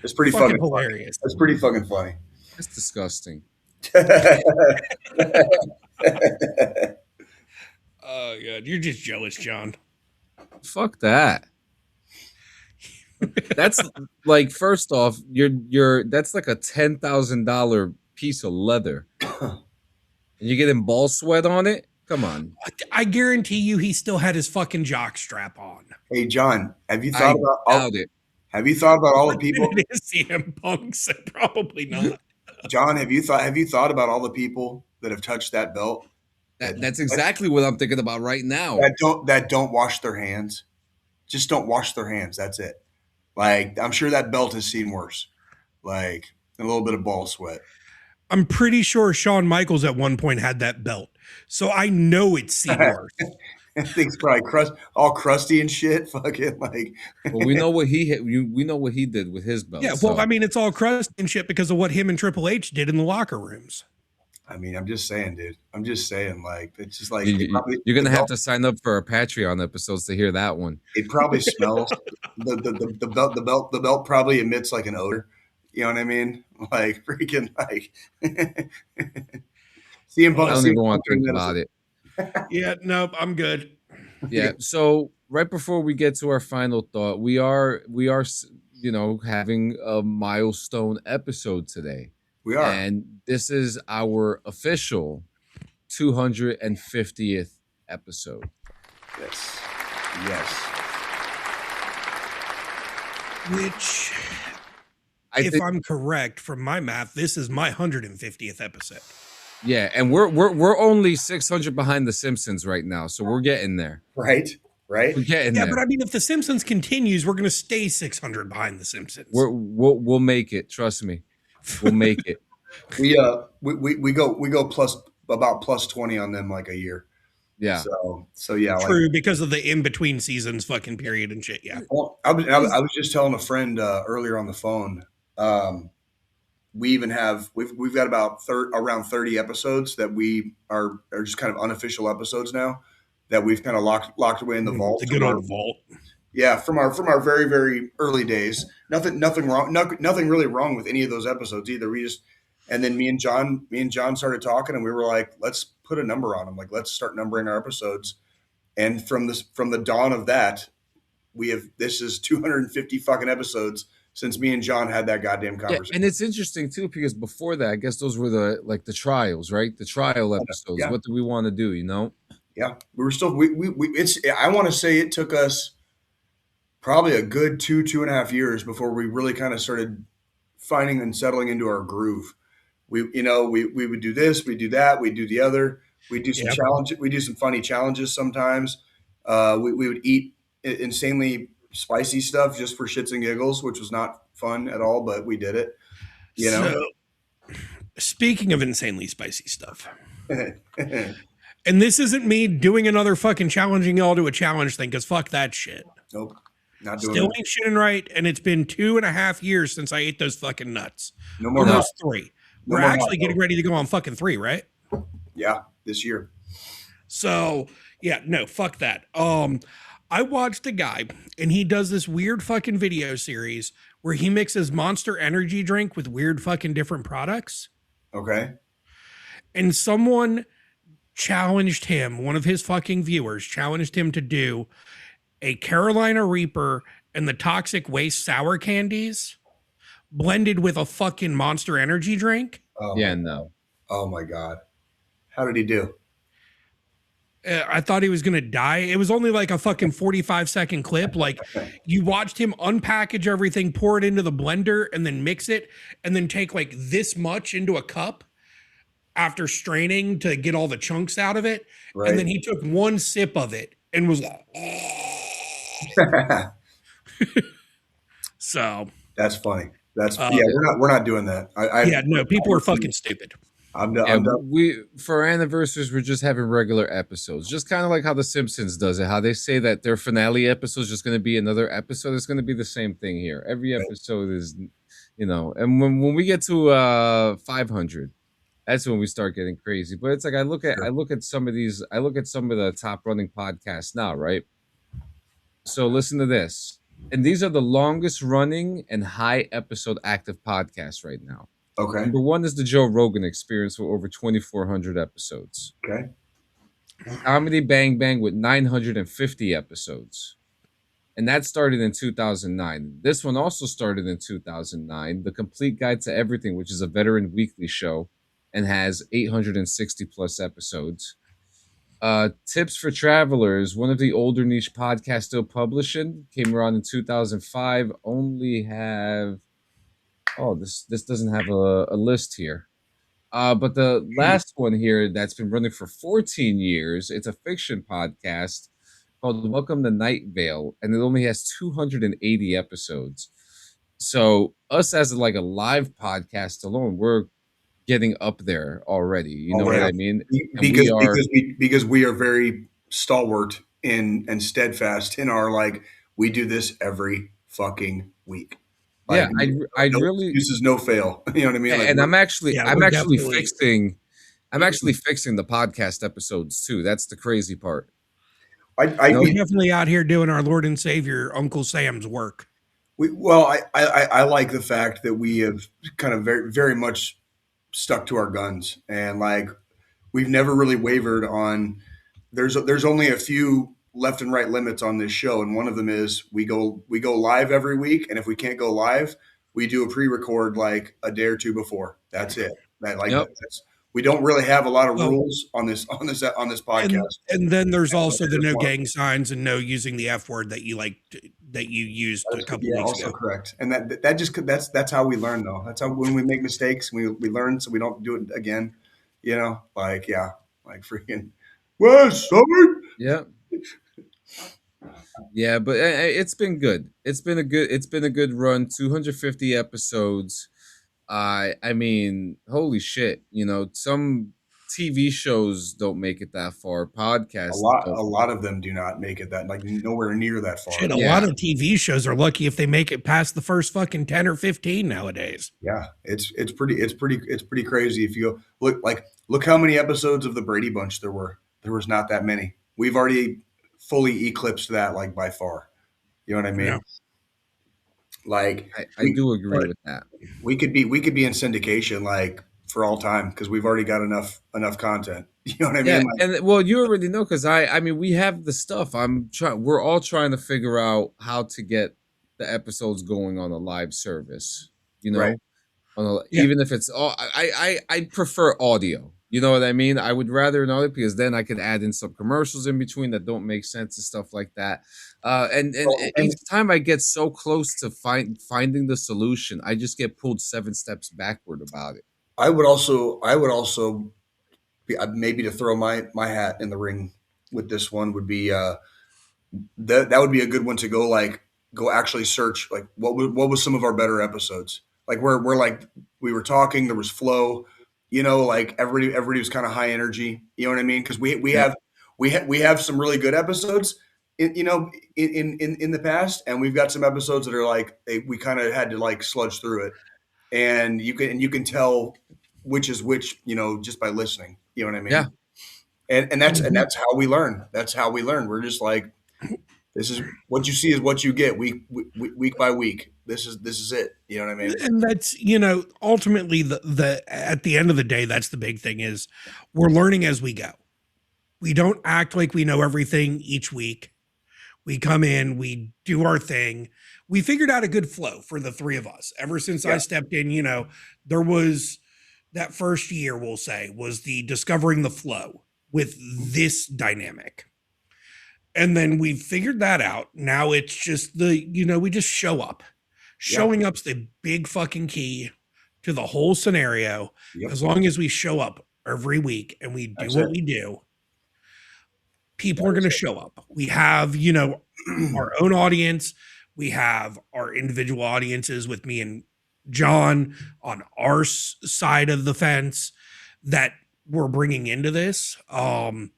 It's pretty fucking hilarious. It's pretty fucking funny. It's disgusting. Oh god, you're just jealous, John. Fuck that. That's like, first off, that's like a $10,000 piece of leather, and you're getting ball sweat on it. Come on. I guarantee you he still had his fucking jock strap on. Hey, John, have you I thought about doubt it. Have you thought about all the people? It is CM Punk, so probably not. John, have you thought about all the people that have touched that belt That's exactly what I'm thinking about right now. that don't wash their hands? Just don't wash their hands. That's it. Like, I'm sure that belt has seen worse. Like a little bit of ball sweat. I'm pretty sure Shawn Michaels at one point had that belt, so I know it's seen worse. That thing's probably all crusty and shit. Fucking like. Well, we know what we know what he did with his belt. Yeah, well, I mean, it's all crust and shit because of what him and Triple H did in the locker rooms. I mean, I'm just saying, dude. I'm just saying, like, it's just like you're gonna have to sign up for our Patreon episodes to hear that one. It probably smells. The belt probably emits like an odor. You know what I mean? Like freaking like. CM Punk. I don't even want to think about it. Yeah, nope, I'm good. Yeah. So right before we get to our final thought, we are having a milestone episode today. We are, and this is our official 250th episode. Yes. Which, if I'm correct from my math, this is my 150th episode. Yeah, and we're only 600 behind the Simpsons right now, so we're getting there. Right. We're getting there. Yeah, but I mean, if the Simpsons continues, we're gonna stay 600 behind the Simpsons. We'll make it. Trust me, we'll make it. We go plus 20 on them like a year. Yeah. So yeah. True, like, because of the in between seasons fucking period and shit. Yeah. Well, I was just telling a friend earlier on the phone. We even have we've got about around 30 episodes that we are just kind of unofficial episodes now that we've kind of locked away in the vault. The good old vault. Yeah, from our very, very early days. Nothing really wrong with any of those episodes either. And then me and John started talking, and we were like, let's put a number on them. Like, let's start numbering our episodes. And from the dawn of that, this is 250 fucking episodes since me and John had that goddamn conversation. Yeah, and it's interesting too, because before that, I guess those were the trials, right? The trial episodes. Yeah. What do we want to do, Yeah. We were still I want to say it took us probably a good 2.5 years before we really kind of started finding and settling into our groove. We would do this, we do that, we do the other, we do some challenge, we do some funny challenges sometimes. We would eat insanely spicy stuff just for shits and giggles, which was not fun at all, but we did it. So, speaking of insanely spicy stuff, and this isn't me doing another fucking challenging y'all to a challenge thing, because fuck that shit. Nope. Not doing Still it. Ain't shitting right, and it's been 2.5 years since I ate those fucking nuts. No more. Almost 3. No We're more actually getting ready to go on fucking 3, right? Yeah, this year. So, yeah, no, fuck that. I watched a guy, and he does this weird fucking video series where he mixes Monster Energy drink with weird fucking different products. Okay. And someone challenged him, one of his fucking viewers challenged him to do a Carolina Reaper and the Toxic Waste sour candies blended with a fucking Monster Energy drink. Oh, yeah, no. Oh my God. How did he do? I thought he was going to die. It was only like a fucking 45-second clip. Like, you watched him unpackage everything, pour it into the blender, and then mix it, and then take like this much into a cup after straining to get all the chunks out of it. Right. And then he took one sip of it and was like, so. That's funny. We're not doing that. No, people are fucking stupid. I'm done. For our anniversaries, we're just having regular episodes, just kind of like how The Simpsons does it. How they say that their finale episode is just going to be another episode. It's going to be the same thing here. Every episode is, and when we get to 500, that's when we start getting crazy. But it's like I look at some of the top running podcasts now, right? So listen to this, and these are the longest running and high episode active podcasts right now. Okay. Number one is the Joe Rogan Experience with over 2,400 episodes. Okay. Comedy Bang Bang with 950 episodes. And that started in 2009. This one also started in 2009. The Complete Guide to Everything, which is a veteran weekly show and has 860 plus episodes. Tips for Travelers, one of the older niche podcasts still publishing, came around in 2005. Only have this doesn't have a list here. But the last one here that's been running for 14 years, it's a fiction podcast called Welcome to Night Vale, and it only has 280 episodes. So us as like a live podcast alone, we're getting up there already. You know what I mean? And because we are very stalwart and steadfast in our like we do this every fucking week. Yeah, Like, I'd no really excuses, no fail. You know what I mean? Like, and I'm actually Yeah, I'm we're actually definitely- fixing I'm actually fixing the podcast episodes too. That's the crazy part. We're definitely out here doing our Lord and Savior Uncle Sam's work. I like the fact that we have kind of very, very much stuck to our guns, and like we've never really wavered on. There's only a few left and right limits on this show, and one of them is we go live every week, and if we can't go live, we do a pre-record like a day or two before. That's it. We don't really have a lot of rules on this podcast. And then there's also the no gang signs and no using the F word that you used a couple weeks also ago. Correct. And that's how we learn though. That's how when we make mistakes, we learn so we don't do it again. You know, like freaking Yeah. Yeah, but it's been good. It's been a good run. 250 episodes. I mean, holy shit! You know, some TV shows don't make it that far. Podcasts, a lot of them do not make it that like nowhere near that far. Shit, a lot of TV shows are lucky if they make it past the first fucking 10 or 15 nowadays. Yeah, it's pretty crazy. If you look how many episodes of the Brady Bunch there were. There was not that many. We've already fully eclipsed that like by far. You know what I mean? Yeah. Like I do agree with that. We could be in syndication like for all time because we've already got enough content. You know what I mean? Like, and well, you already know because I mean we have the stuff. We're all trying to figure out how to get the episodes going on a live service. You know, right. Even if it's all I prefer audio. You know what I mean? I would rather an audio because then I could add in some commercials in between that don't make sense and stuff like that. And each time I get so close to finding the solution, I just get pulled 7 steps backward about it. I would also maybe to throw my hat in the ring with this one would be that would be a good one to go actually search like what was some of our better episodes like we're like we were talking, there was flow. You know, like everybody was kind of high energy. You know what I mean? Because we have some really good episodes, in the past, and we've got some episodes that are like we kind of had to like sludge through it, and you can tell which is which, you know, just by listening. You know what I mean? Yeah. And that's how we learn. That's how we learn. We're just like, this is what you see is what you get week by week. This is it. You know what I mean? And that's, you know, ultimately the at the end of the day, that's the big thing is we're learning as we go. We don't act like we know everything each week. We come in, we do our thing. We figured out a good flow for the three of us. Ever since I stepped in, you know, there was that first year, we'll say, was the discovering the flow with this dynamic. And then we figured that out. Now it's just we just show up. Showing up's the big fucking key to the whole scenario. Yep. As long as we show up every week and we do what we do, people are going to show up. We have, you know, our own audience. We have our individual audiences with me and John on our side of the fence that we're bringing into this, and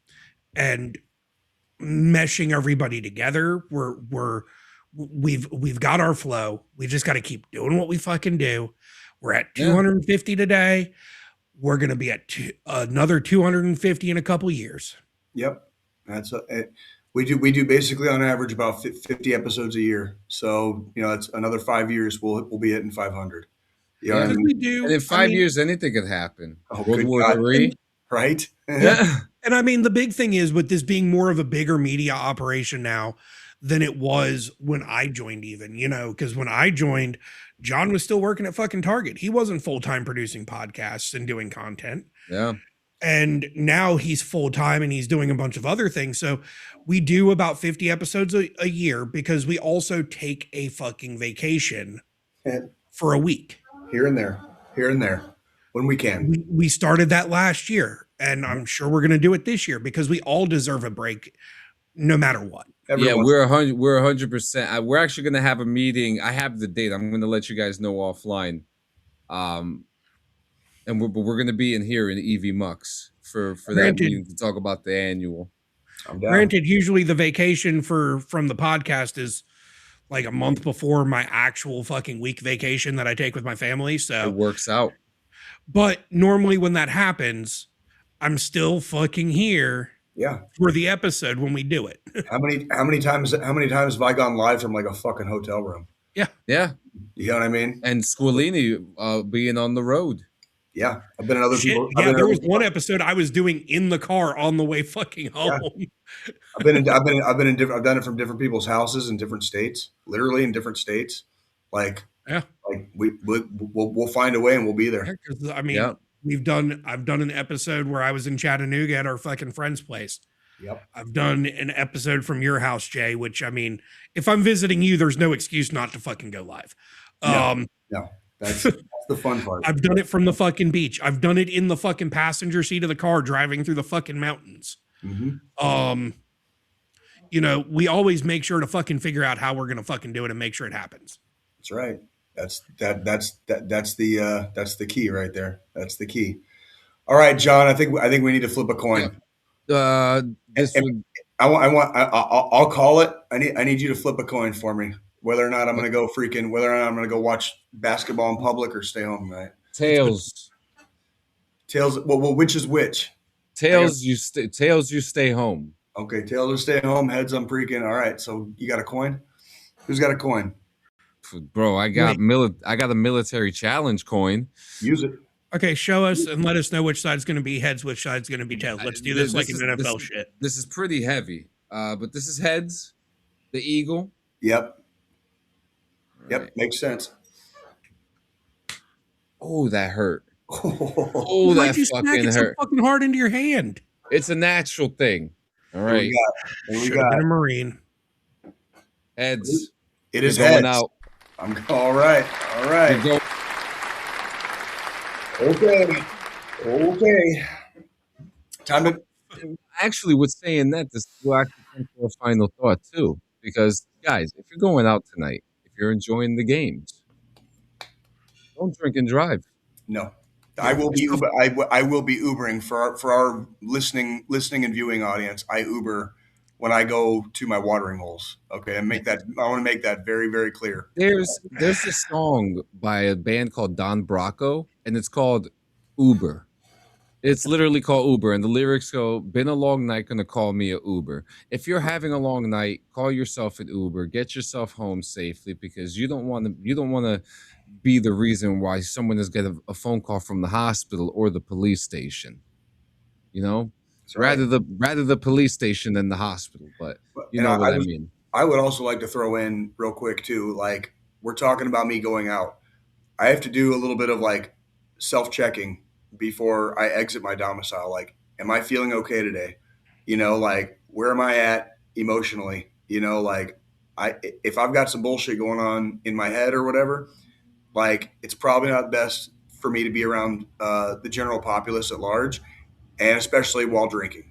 meshing everybody together. We've got our flow. We just got to keep doing what we fucking do. We're at 250 today. We're going to be at another 250 in a couple years. Yep. We do basically on average about 50 episodes a year. So, you know, it's another 5 years. We'll be hitting 500. You know what I mean? We do. And in 5 years, anything could happen. World War III. Right. Yeah. And I mean, the big thing is with this being more of a bigger media operation now than it was when I joined even, you know, because when I joined, John was still working at fucking Target. He wasn't full-time producing podcasts and doing content. Yeah. And now he's full time and he's doing a bunch of other things. So we do about 50 episodes a year because we also take a fucking vacation for a week. Here and there, when we can. We started that last year, and I'm sure we're going to do it this year because we all deserve a break no matter what. Yeah, we're 100%. We're actually going to have a meeting. I have the date. I'm going to let you guys know offline. And we're going to be in here in EV Mux for that meeting to talk about the annual. Granted, usually the vacation from the podcast is like a month before my actual fucking week vacation that I take with my family. So it works out. But normally when that happens, I'm still fucking here. Yeah. For the episode when we do it. How many times have I gone live from like a fucking hotel room? Yeah. Yeah. You know what I mean? And Squilini being on the road. Yeah. I've been in other people. Yeah, there was one episode I was doing in the car on the way fucking home. Yeah. I've done it from different people's houses in different states, literally in different states. Like, yeah, like we'll find a way and we'll be there. Yeah, I mean, I've done an episode where I was in Chattanooga at our fucking friend's place. Yep. I've done an episode from your house, Jay, which I mean, if I'm visiting you, there's no excuse not to fucking go live. No, that's the fun part. I've done it from the fucking beach. I've done it in the fucking passenger seat of the car driving through the fucking mountains. Mm-hmm. You know, we always make sure to fucking figure out how we're going to fucking do it and make sure it happens. That's right. That's the key right there. That's the key. All right, John, I think we need to flip a coin. Yeah. I'll call it. I need you to flip a coin for me. Whether or not I'm going to go watch basketball in public or stay home tonight. Tails. Well, which is which? Tails, you stay home. Okay, tails or stay home. Heads, I'm freaking. All right, so you got a coin? Who's got a coin? Bro, I got a military challenge coin. Use it. Okay, show us and let us know which side's going to be heads, which side's going to be tails. Let's do this like an NFL shit. This is pretty heavy, but this is heads. The eagle. Yep. Yep, Right. Makes sense. Oh, that hurt. Oh, that fucking hurt. So fucking hard into your hand. It's a natural thing. All right. We got a Marine. Heads. It is going heads. Out. I'm all right. All right. Okay. Time to. Actually, with saying that, this will actually come to a final thought too. Because guys, if you're going out tonight, if you're enjoying the games, don't drink and drive. No. I will be I will be Ubering for our listening and viewing audience. I Uber when I go to my watering holes. Okay, and I want to make that very, very clear. There's a song by a band called Don Bracco, and it's called Uber. It's literally called Uber, and the lyrics go, "Been a long night, gonna call me a Uber." If you're having a long night, call yourself an Uber. Get yourself home safely because you don't want to be the reason why someone is getting a phone call from the hospital or the police station. You know, rather the police station than the hospital. But you know what I mean. I would also like to throw in real quick too. Like we're talking about me going out. I have to do a little bit of like self-checking before I exit my domicile. Like, am I feeling okay today? You know, like where am I at emotionally? You know, like if I've got some bullshit going on in my head or whatever, like it's probably not best for me to be around the general populace at large, and especially while drinking.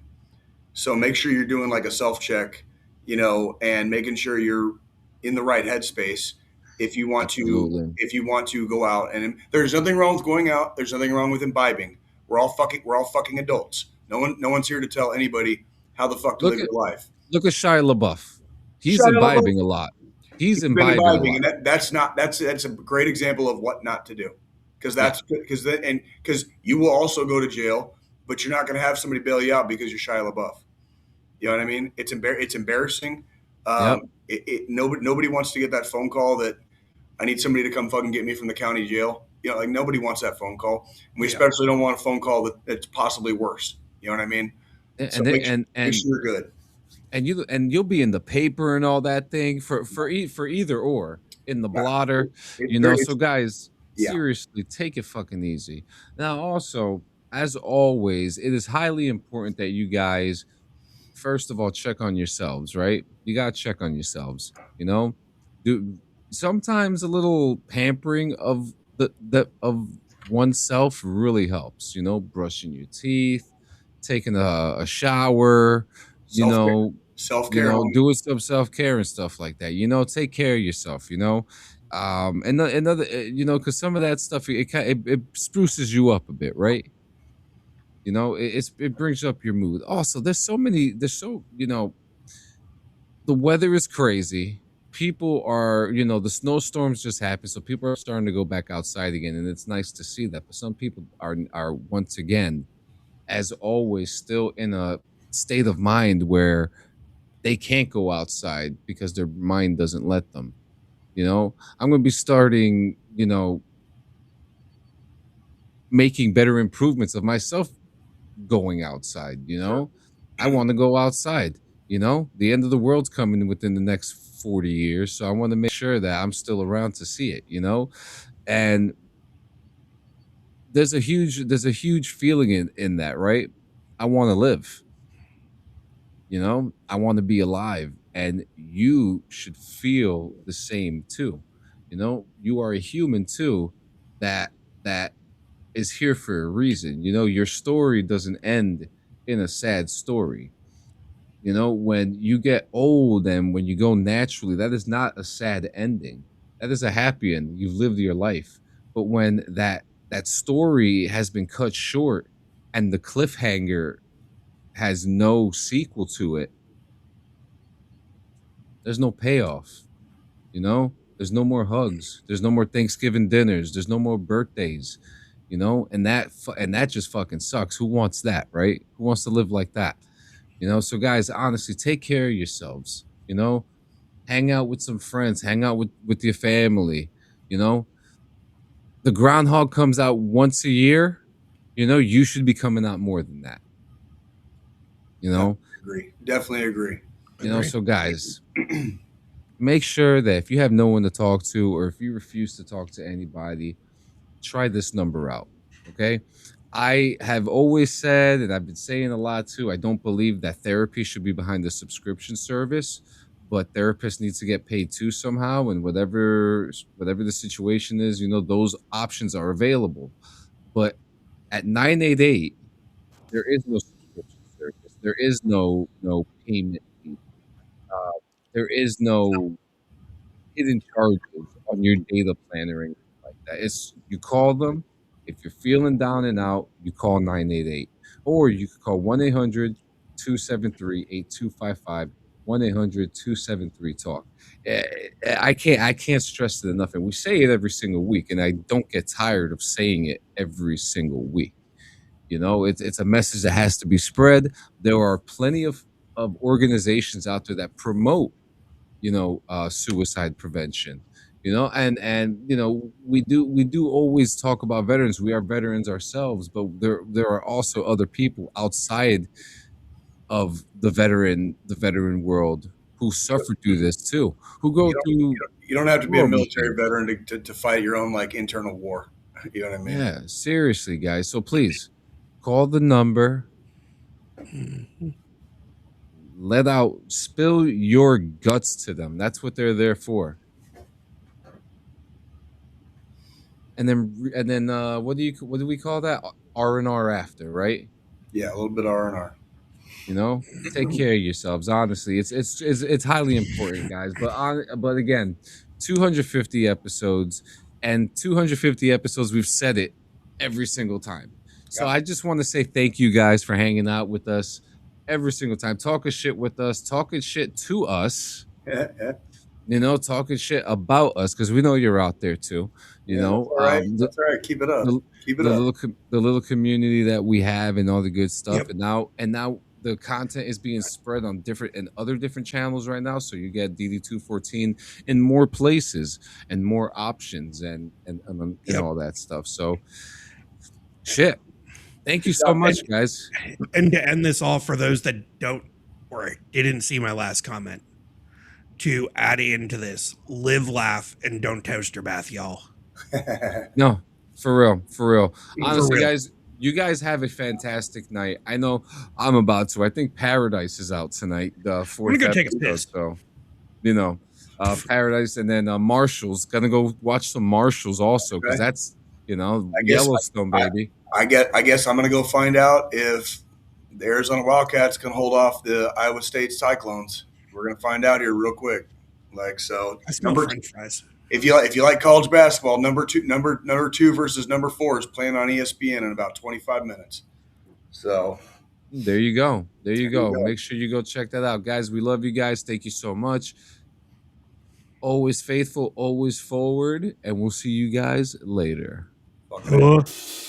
So make sure you're doing like a self-check, you know, and making sure you're in the right headspace. If you want to go out, and there's nothing wrong with going out. There's nothing wrong with imbibing. We're all fucking adults. No one's here to tell anybody how the fuck to live your life. Look at Shia LaBeouf. He's imbibing a lot. He's imbibing a lot. And that's a great example of what not to do. Because you will also go to jail, but you're not going to have somebody bail you out because you're Shia LaBeouf. You know what I mean? It's embarrassing. Nobody wants to get that phone call that I need somebody to come fucking get me from the county jail. You know, like nobody wants that phone call. And we especially don't want a phone call that's possibly worse. You know what I mean? So make sure you're good. And you'll be in the paper and all that thing for either or in the blotter. So guys, seriously, take it fucking easy. Now also, as always, it is highly important that you guys, first of all, check on yourselves, right? You got to check on yourselves, you know? Do sometimes a little pampering of of oneself really helps, you know, brushing your teeth, taking a shower, you Self care, know, self care. doing some self-care and stuff like that. You know, take care of yourself, you know. Another you know, cuz some of that stuff it spruces you up a bit, right? You know, it brings up your mood. Also, there's so, you know, the weather is crazy. People are, you know, the snowstorms just happened, so people are starting to go back outside again, and it's nice to see that. But some people are once again, as always, still in a state of mind where they can't go outside because their mind doesn't let them. You know, I'm going to be starting, you know, making better improvements of myself going outside, you know? I want to go outside, you know? The end of the world's coming within the next 40 years, so I want to make sure that I'm still around to see it, you know? And there's a huge feeling in that, right? I want to live, you know? I want to be alive, and you should feel the same too. You know, you are a human too that is here for a reason. You know, your story doesn't end in a sad story. You know, when you get old and when you go naturally, that is not a sad ending. That is a happy ending. You've lived your life. But when that story has been cut short and the cliffhanger has no sequel to it, there's no payoff. You know, there's no more hugs. There's no more Thanksgiving dinners. There's no more birthdays. You know, and that just fucking sucks. Who wants that, right? Who wants to live like that? You know, so guys, honestly, take care of yourselves. You know, hang out with some friends, hang out with your family. You know, the groundhog comes out once a year. You know, you should be coming out more than that. You know, Definitely agree. you know, so guys, make sure that if you have no one to talk to or if you refuse to talk to anybody, try this number out. Okay. I have always said, and I've been saying a lot too, I don't believe that therapy should be behind the subscription service, but therapists need to get paid too somehow. And whatever the situation is, you know, those options are available. But at 988, there is no subscription service. There is no payment fee. Uh, there is no hidden charges on your data plan or anything like that. It's you call them if you're feeling down and out, you call 988. Or you can call 1-800-273-8255, 1-800-273-TALK. I can't stress it enough. And we say it every single week, and I don't get tired of saying it every single week. You know, it's a message that has to be spread. There are plenty of organizations out there that promote, you know, suicide prevention, you know, and you know, we do always talk about veterans. We are veterans ourselves, but there are also other people outside of the veteran world who suffer through this too, who go through. You don't have to be a horrible military things. veteran to fight your own like internal war. You know what I mean? Yeah, seriously, guys. So please call the number. Let out, spill your guts to them. That's what they're there for. And then what do we call that? R&R after, right? Yeah, a little bit R&R. You know, take care of yourselves. Honestly, it's highly important, guys. But again, 250 episodes, and 250 episodes. We've said it every single time. So I just want to say thank you guys for hanging out with us every single time, talking shit with us, talking shit to us. You know, talking shit about us because we know you're out there too. You know, that's all right. That's all right. Keep it up. Keep it up. The little community that we have and all the good stuff. Yep. And now the content is being spread on other different channels right now. So you get DD214 in more places and more options and all that stuff. So shit. Thank you so much, guys. And to end this off, for those that don't or didn't see my last comment, to add into this, live, laugh, and don't toast your bath, y'all. No, for real. Honestly, real. guys, You guys have a fantastic night. I know I'm about to. I think Paradise is out tonight, the I'm fourth gonna go take a episode. piss. So, Paradise, and then Marshall's. Gonna go watch some Marshall's also, because Okay. that's I guess Yellowstone, baby. I guess I'm gonna go find out if the Arizona Wildcats can hold off the Iowa State Cyclones. We're gonna find out here real quick. Like, so, I smell French fries. if you like college basketball, number two versus number 4 is playing on ESPN in about 25 minutes. So There you go. There you go. you go. Make sure you go check that out, guys. We love you guys. Thank you so much. Always faithful, always forward, and we'll see you guys later. fuck that.